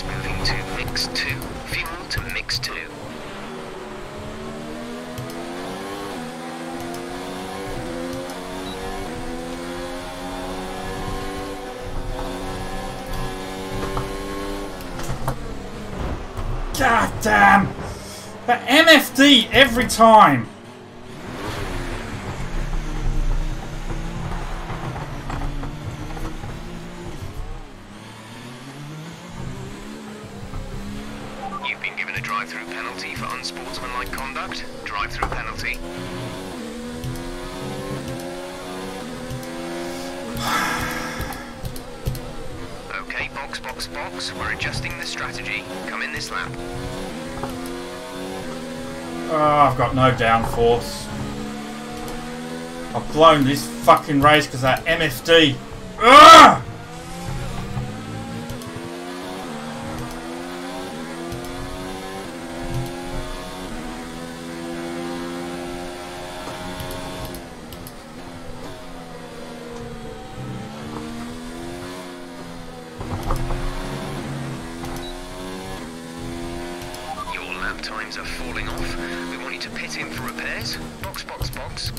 Moving to mix 2. Fuel to mix 2. God damn! The MFD every time! You've been given a drive-through penalty for unsportsmanlike conduct. Drive-through penalty. Okay, box, box, box. We're adjusting the strategy. Come in this lap. Oh, I've got no downforce. I've blown this fucking race because of that MFD. Ugh! Times are falling off. We want you to pit in for repairs. Box, box, box.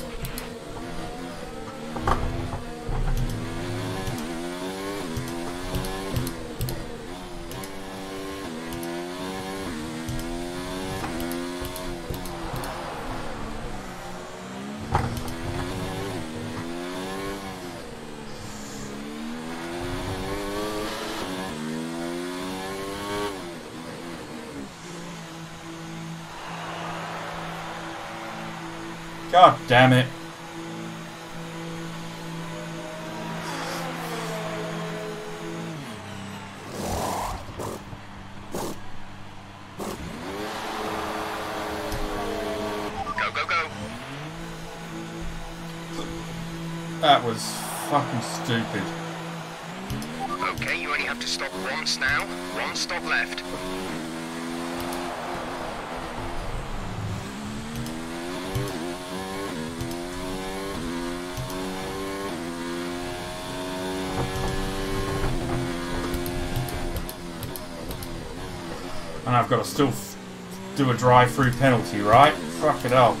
God damn it. Go, go, go. That was fucking stupid. Okay, you only have to stop once now. One stop left. And I've got to still do a drive-through penalty, right? Fuck it up.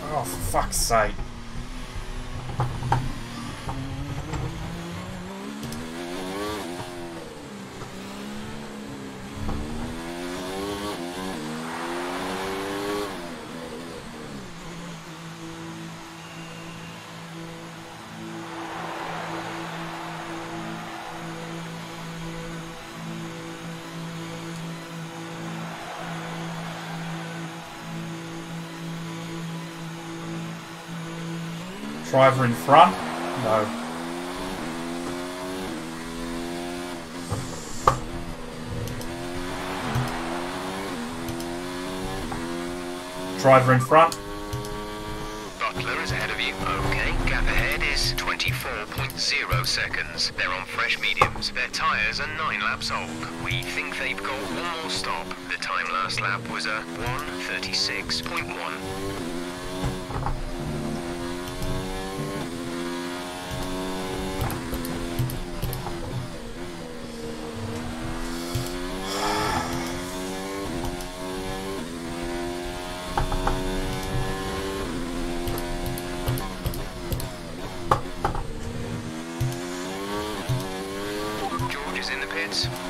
Oh, for fuck's sake. Driver in front? No. Driver in front? Butler is ahead of you. Okay, gap ahead is 24.0 seconds. They're on fresh mediums. Their tyres are 9 laps old. We think they've got one more stop. The time last lap was a 1:36.1.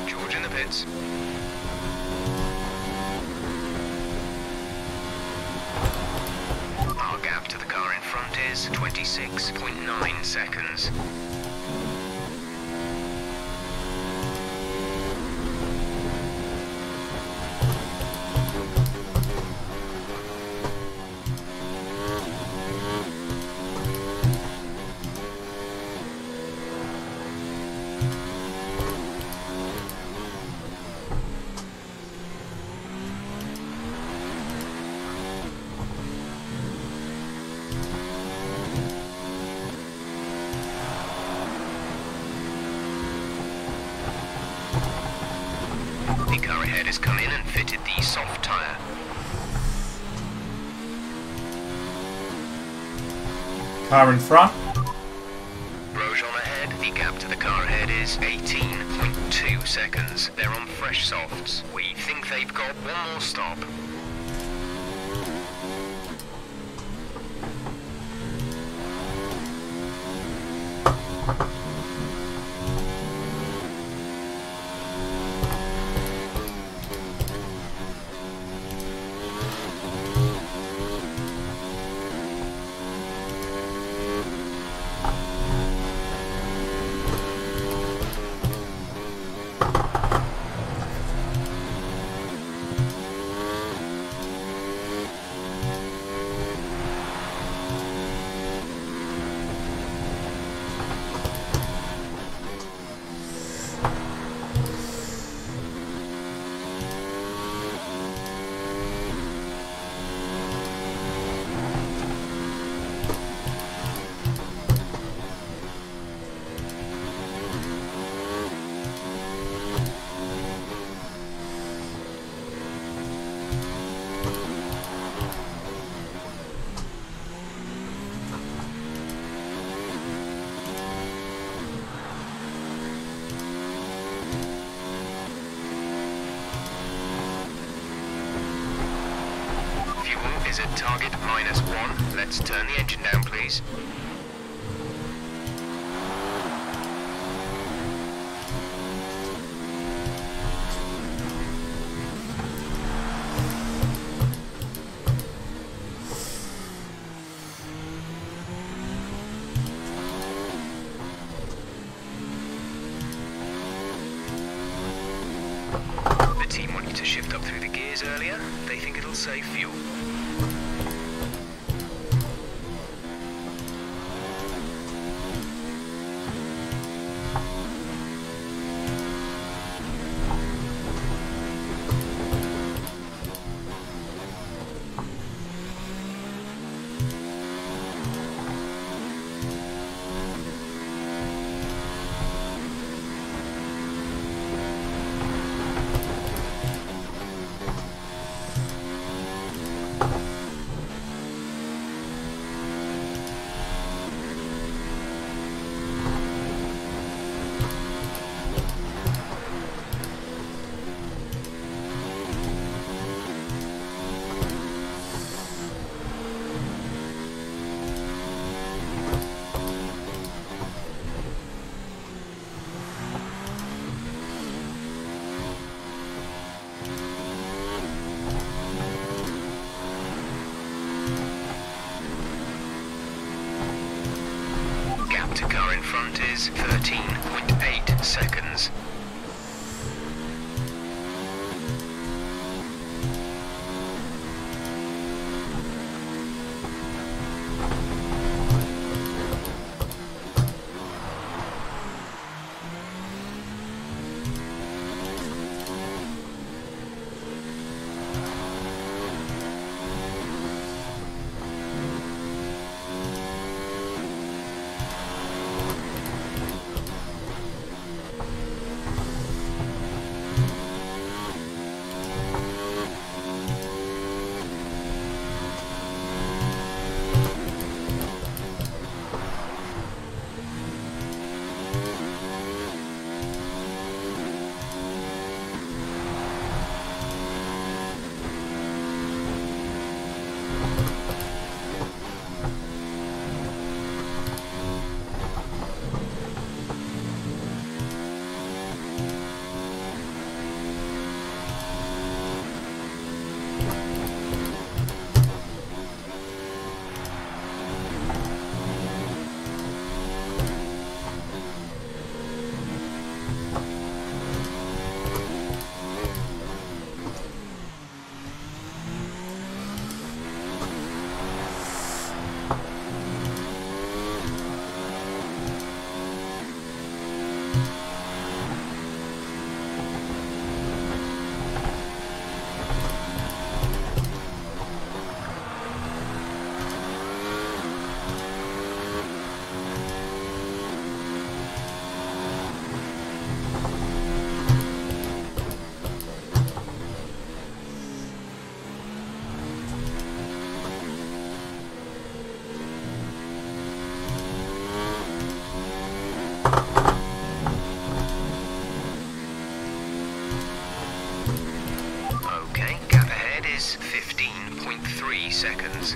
George in the pits. Our gap to the car in front is 26.9 seconds. The car ahead has come in and fitted the soft tyre. Car in front? Grosjean ahead. The gap to the car ahead is 18.2 seconds. They're on fresh softs. We think they've got one more stop. Is at target -1. Let's turn the engine down, please. The team want you to shift up through the gears earlier. They think it'll save fuel. To car in front is 13.8 seconds. seconds.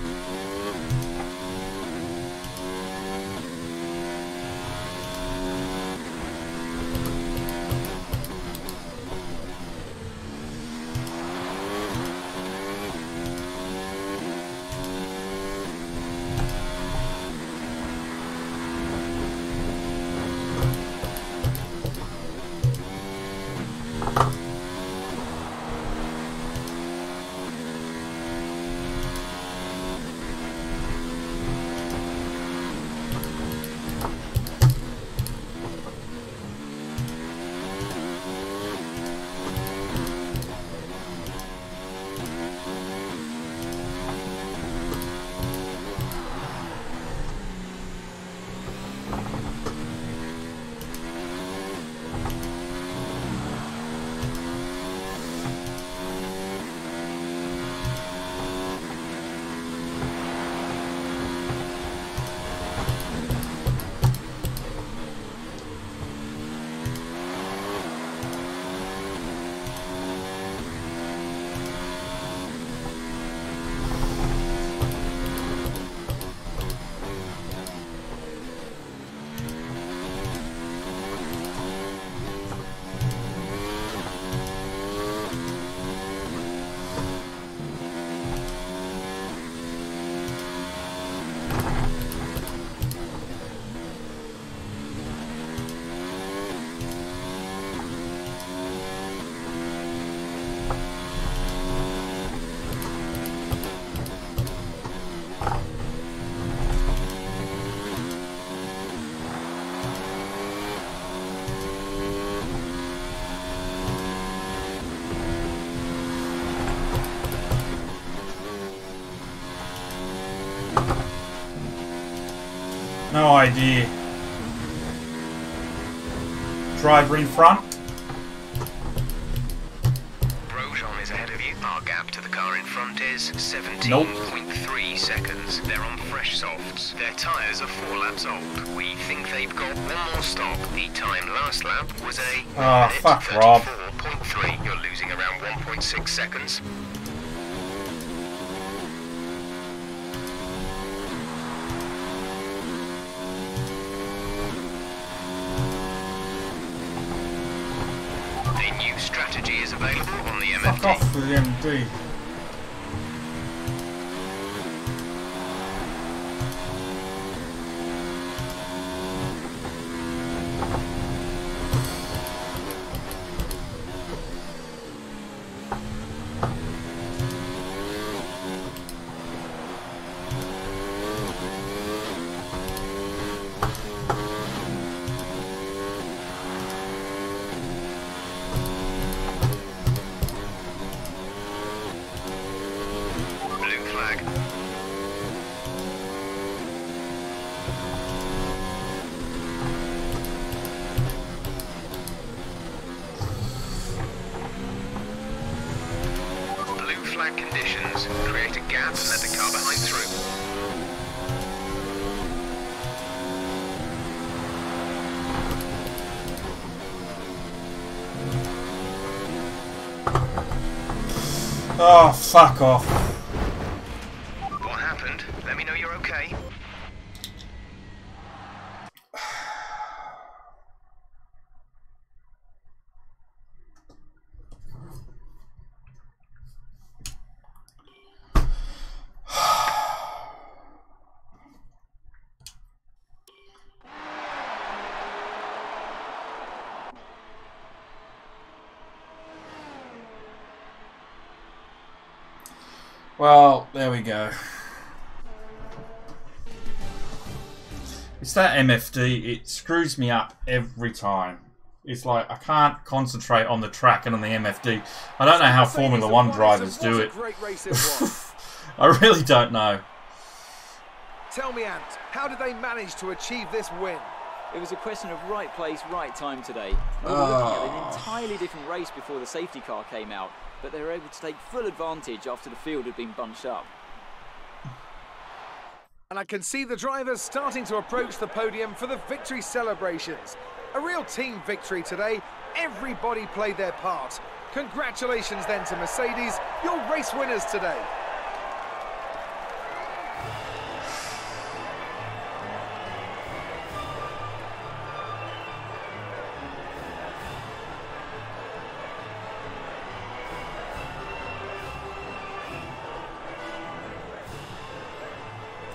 No idea. Driver in front. Grosjean is ahead of you. Our gap to the car in front is 17.3 seconds. They're on fresh softs. Their tyres are 4 laps old. We think they've got one more stop. The time last lap was a fuck, Rob. 34.3. You're losing around 1.6 seconds. Strategy is available on the MFD. Fuck off with the MD. Conditions. Create a gap and let the car behind through. Oh, fuck off. What happened? Let me know you're okay. Well, there we go. It's that MFD, it screws me up every time. It's like I can't concentrate on the track and on the MFD. I don't know how Formula 1 drivers do it. I really don't know. Tell me, Ant, how did they manage to achieve this win? It was a question of right place, right time today. We were looking at an entirely different race before the safety car came out, but they were able to take full advantage after the field had been bunched up. And I can see the drivers starting to approach the podium for the victory celebrations. A real team victory today. Everybody played their part. Congratulations then to Mercedes, your race winners today.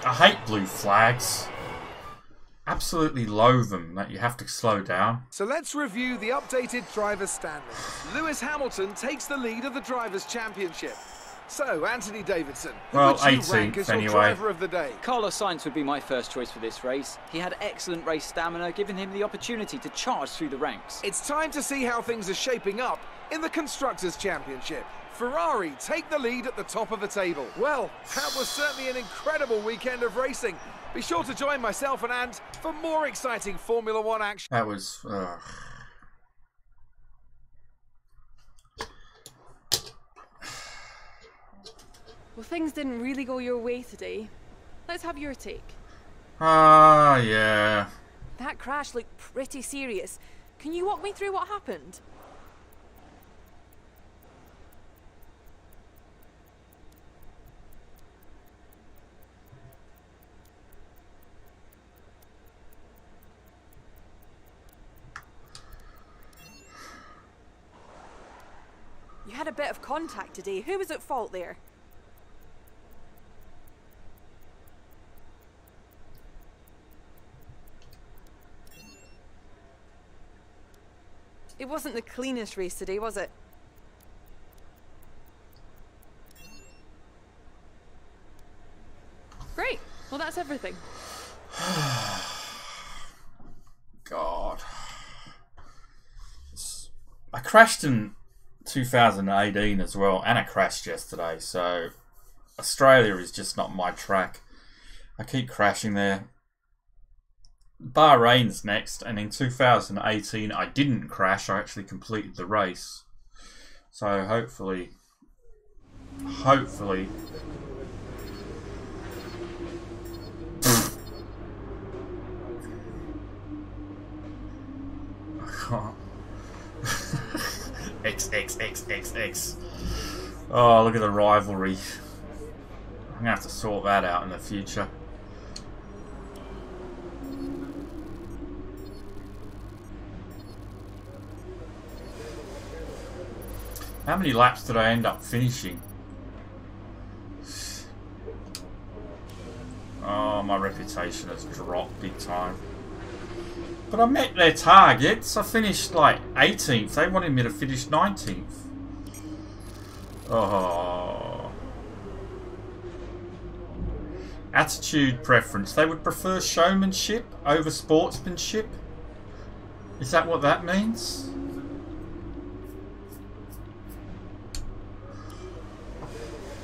I hate blue flags. Absolutely loathe them, that you have to slow down. So let's review the updated Drivers' Standings. Lewis Hamilton takes the lead of the Drivers' Championship. So, Anthony Davidson, who Well, would you rank 18th as your anyway. driver of the day? Carlos Sainz would be my first choice for this race. He had excellent race stamina, giving him the opportunity to charge through the ranks. It's time to see how things are shaping up in the Constructors' Championship. Ferrari take the lead at the top of the table. Well, that was certainly an incredible weekend of racing. Be sure to join myself and Ant for more exciting Formula One action. That was... Well, things didn't really go your way today. Let's have your take. yeah. That crash looked pretty serious. Can you walk me through what happened? You had a bit of contact today. Who was at fault there? It wasn't the cleanest race today, was it? Great. Well, that's everything. God. I crashed in 2018 as well, and I crashed yesterday, so Australia is just not my track. I keep crashing there. Bahrain's next, and in 2018 I didn't crash, I actually completed the race. So hopefully I can't. X. Oh, look at the rivalry. I'm gonna have to sort that out in the future. How many laps did I end up finishing? Oh, my reputation has dropped big time. But I met their targets. I finished like 18th. They wanted me to finish 19th. Oh. Attitude preference. They would prefer showmanship over sportsmanship. Is that what that means?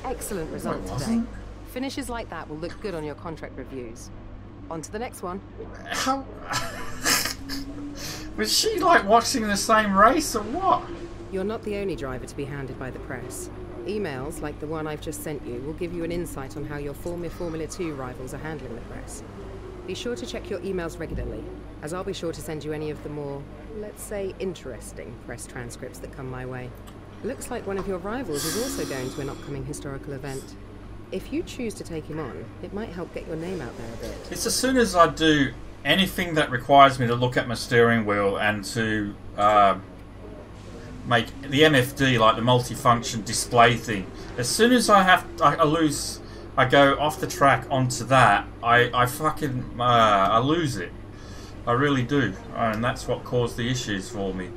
Excellent result today. Finishes like that will look good on your contract reviews. On to the next one. How? Was she like watching the same race or what? You're not the only driver to be hounded by the press. Emails like the one I've just sent you will give you an insight on how your former Formula 2 rivals are handling the press. Be sure to check your emails regularly, as I'll be sure to send you any of the more, let's say, interesting press transcripts that come my way. Looks like one of your rivals is also going to an upcoming historical event. If you choose to take him on, it might help get your name out there a bit. It's as soon as I do anything that requires me to look at my steering wheel and to make the MFD, like the multifunction display thing. As soon as I go off the track onto that, I fucking I lose it. I really do, and that's what caused the issues for me.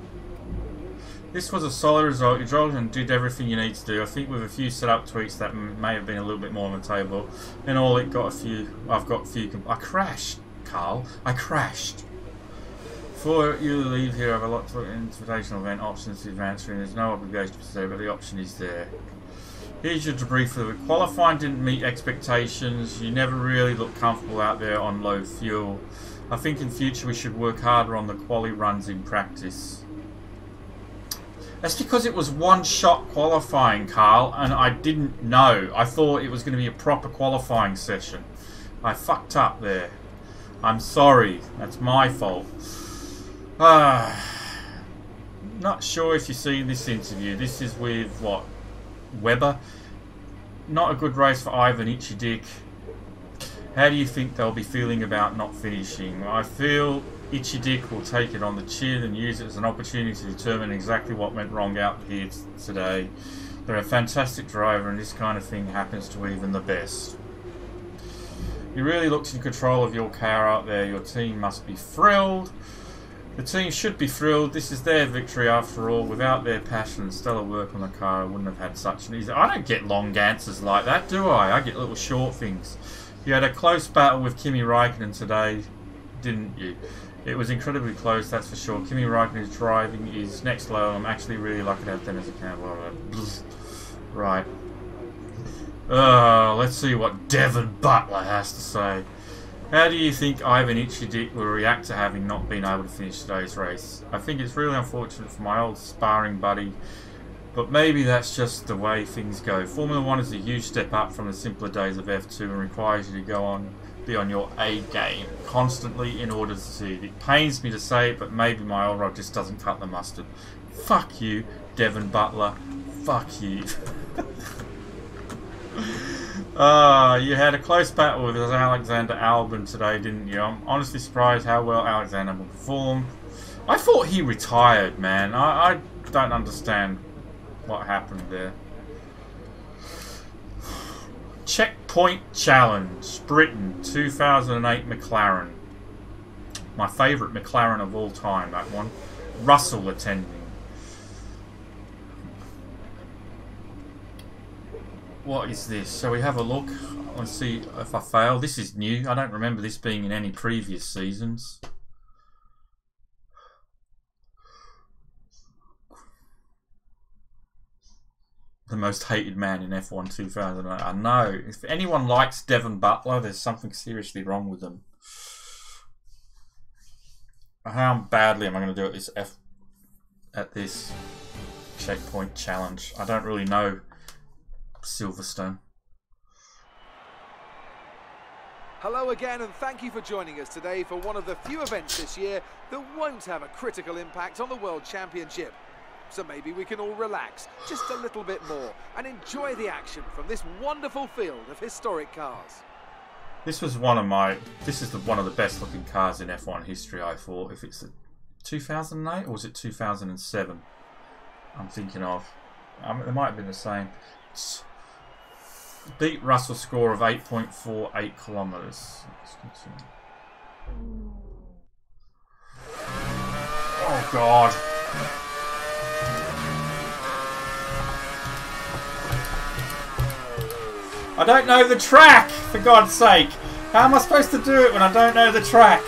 This was a solid result. You drove and did everything you need to do. I think with a few setup tweaks that may have been a little bit more on the table. In all, it got a few. I crashed, Carl. I crashed. Before you leave here, I have a lot to invitational event options to advance through. There's no obligation to say, but the option is there. Here's your debrief for the week. Qualifying didn't meet expectations. You never really looked comfortable out there on low fuel. I think in future we should work harder on the quali runs in practice. That's because it was one-shot qualifying, Carl, and I didn't know. I thought it was going to be a proper qualifying session. I fucked up there. I'm sorry. That's my fault. Not sure if you see this interview. This is with, what, Webber? Not a good race for Ivan Itchy Dick. How do you think they'll be feeling about not finishing? I feel Itchy Dick will take it on the chin and use it as an opportunity to determine exactly what went wrong out here today. They're a fantastic driver and this kind of thing happens to even the best. He really looks in control of your car out there. Your team must be thrilled. The team should be thrilled. This is their victory after all. Without their passion and stellar work on the car, I wouldn't have had such an easy... I don't get long answers like that, do I? I get little short things. You had a close battle with Kimi Räikkönen today, didn't you? It was incredibly close, that's for sure. Kimi Räikkönen's driving is next level. I'm actually really lucky to have them as a camera. Right. Let's see what Devon Butler has to say. How do you think Ivan Ichidit will react to having not been able to finish today's race? I think it's really unfortunate for my old sparring buddy, but maybe that's just the way things go. Formula 1 is a huge step up from the simpler days of F2 and requires you to be on your A game constantly in order to succeed. It pains me to say it, but maybe my old rod just doesn't cut the mustard. Fuck you, Devon Butler. Fuck you. You had a close battle with Alexander Albon today, didn't you? I'm honestly surprised how well Alexander performed. I thought he retired, man. I don't understand what happened there. Checkpoint Challenge, Britain, 2008 McLaren. My favourite McLaren of all time, that one. Russell attending. What is this? Shall we have a look? Let's see if I fail. This is new. I don't remember this being in any previous seasons. The most hated man in F1 2008. I know. If anyone likes Devon Butler, there's something seriously wrong with them. How badly am I going to do at this checkpoint challenge? I don't really know Silverstone. Hello again, and thank you for joining us today for one of the few events this year that won't have a critical impact on the World Championship. So maybe we can all relax just a little bit more and enjoy the action from this wonderful field of historic cars. This is one of the best looking cars in F1 history, I thought. If it's 2008 or was it 2007? I'm thinking of. It might have been the same. Beat Russell's score of 8.48 kilometers. Let's continue. Oh God. I don't know the track, for God's sake. How am I supposed to do it when I don't know the track?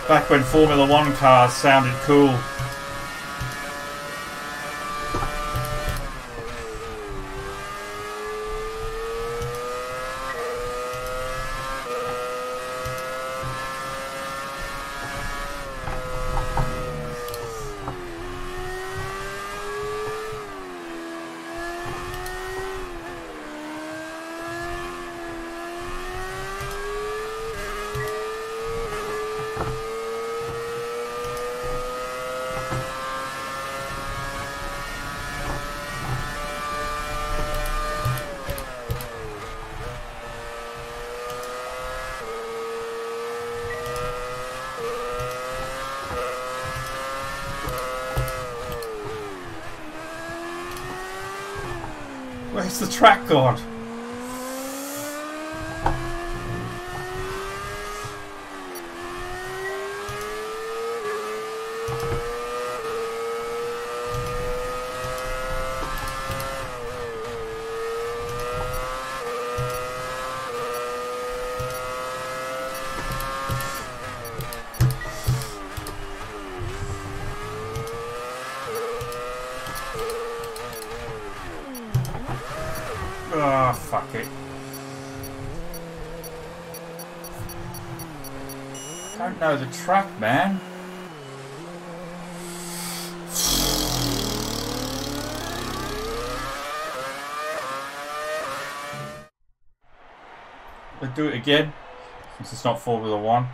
Back when Formula 1 cars sounded cool. Where's the track gone? Oh, fuck it. I don't know the track, man. Let's do it again, since it's not Formula 1.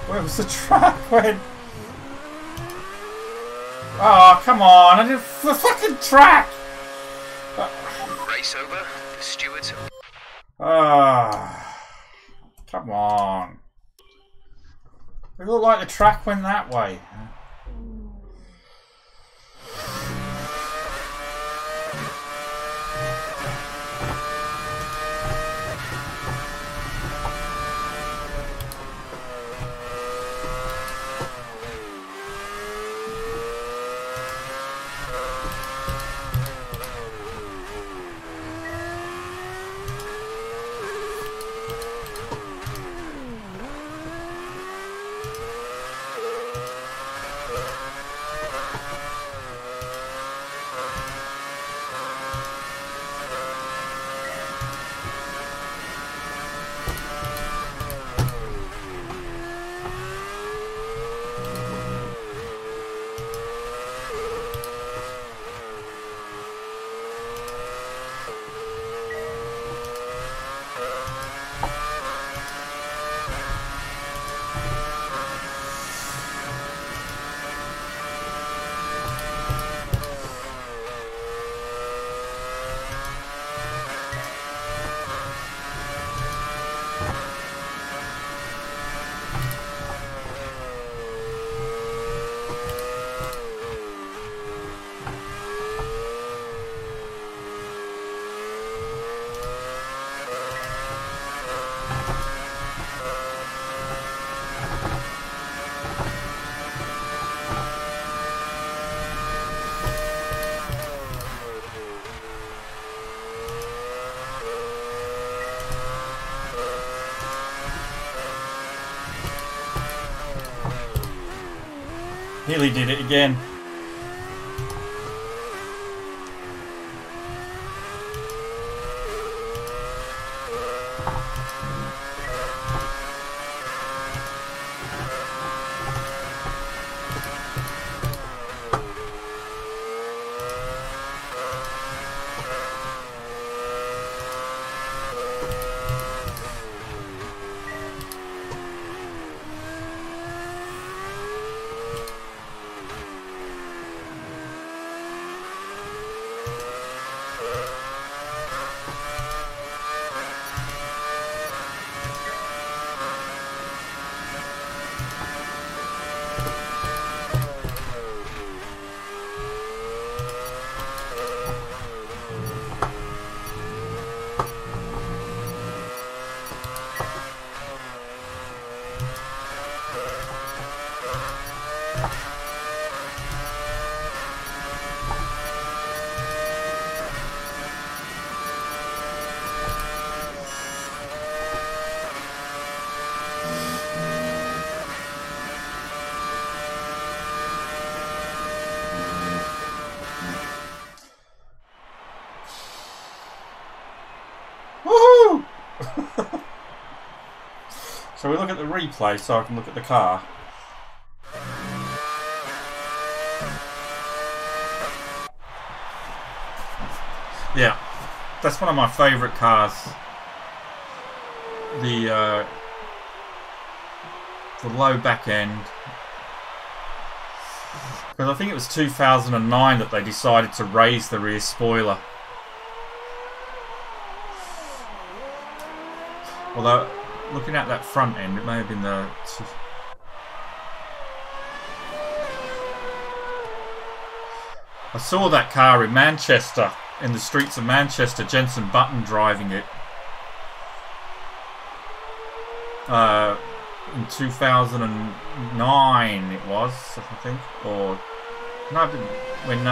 Where was the track when? Oh, come on! I did the fucking track! Race over. The stewards have... Ah, come on. It looked like the track went that way. Nearly did it again. Shall we look at the replay so I can look at the car? Yeah, that's one of my favourite cars. The low back end. Because I think it was 2009 that they decided to raise the rear spoiler. Although, looking at that front end, it may have been the... I saw that car in Manchester, in the streets of Manchester, Jensen Button driving it. In 2009 it was, I think, or no, when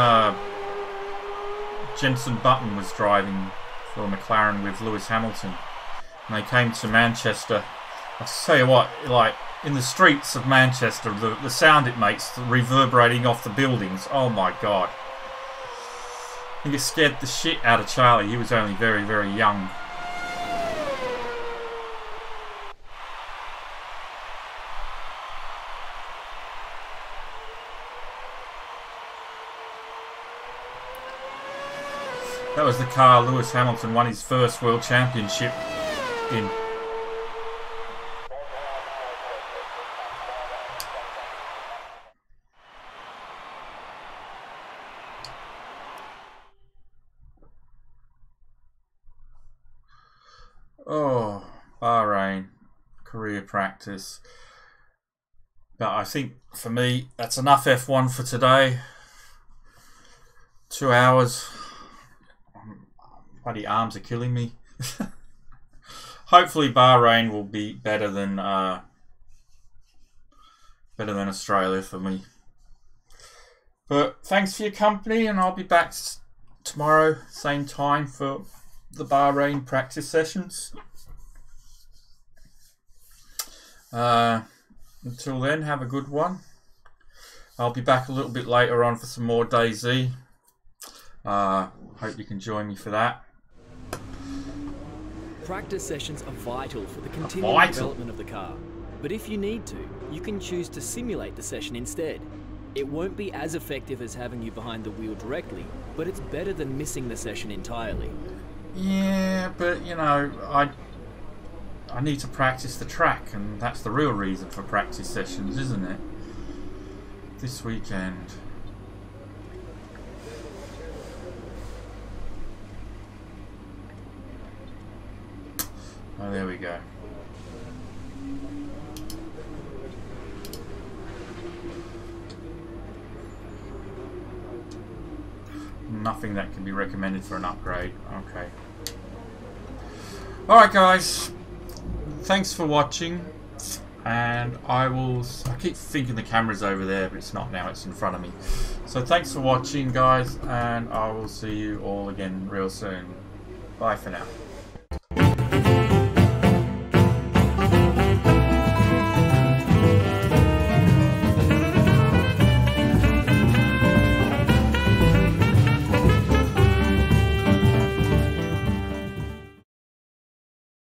Jensen Button was driving for McLaren with Lewis Hamilton, and they came to Manchester. I tell you what, like in the streets of Manchester, the sound it makes reverberating off the buildings. Oh my God! I think it scared the shit out of Charlie. He was only very, very young. That was the car Lewis Hamilton won his first World Championship in. Oh, Bahrain, career practice. But I think for me, that's enough F1 for today. 2 hours. Bloody arms are killing me. Hopefully Bahrain will be better than Australia for me. But thanks for your company, and I'll be back tomorrow, same time, for the Bahrain practice sessions. Until then, have a good one. I'll be back a little bit later on for some more DayZ. Hope you can join me for that. Practice sessions are vital for the continuing development of the car. But if you need to, you can choose to simulate the session instead. It won't be as effective as having you behind the wheel directly, but it's better than missing the session entirely. Yeah, but you know, I need to practice the track, and that's the real reason for practice sessions, isn't it? This weekend. Oh, there we go. Nothing that can be recommended for an upgrade. Okay. Alright guys, thanks for watching, and I keep thinking the camera's over there, but it's not now, it's in front of me. So thanks for watching guys, and I will see you all again real soon. Bye for now.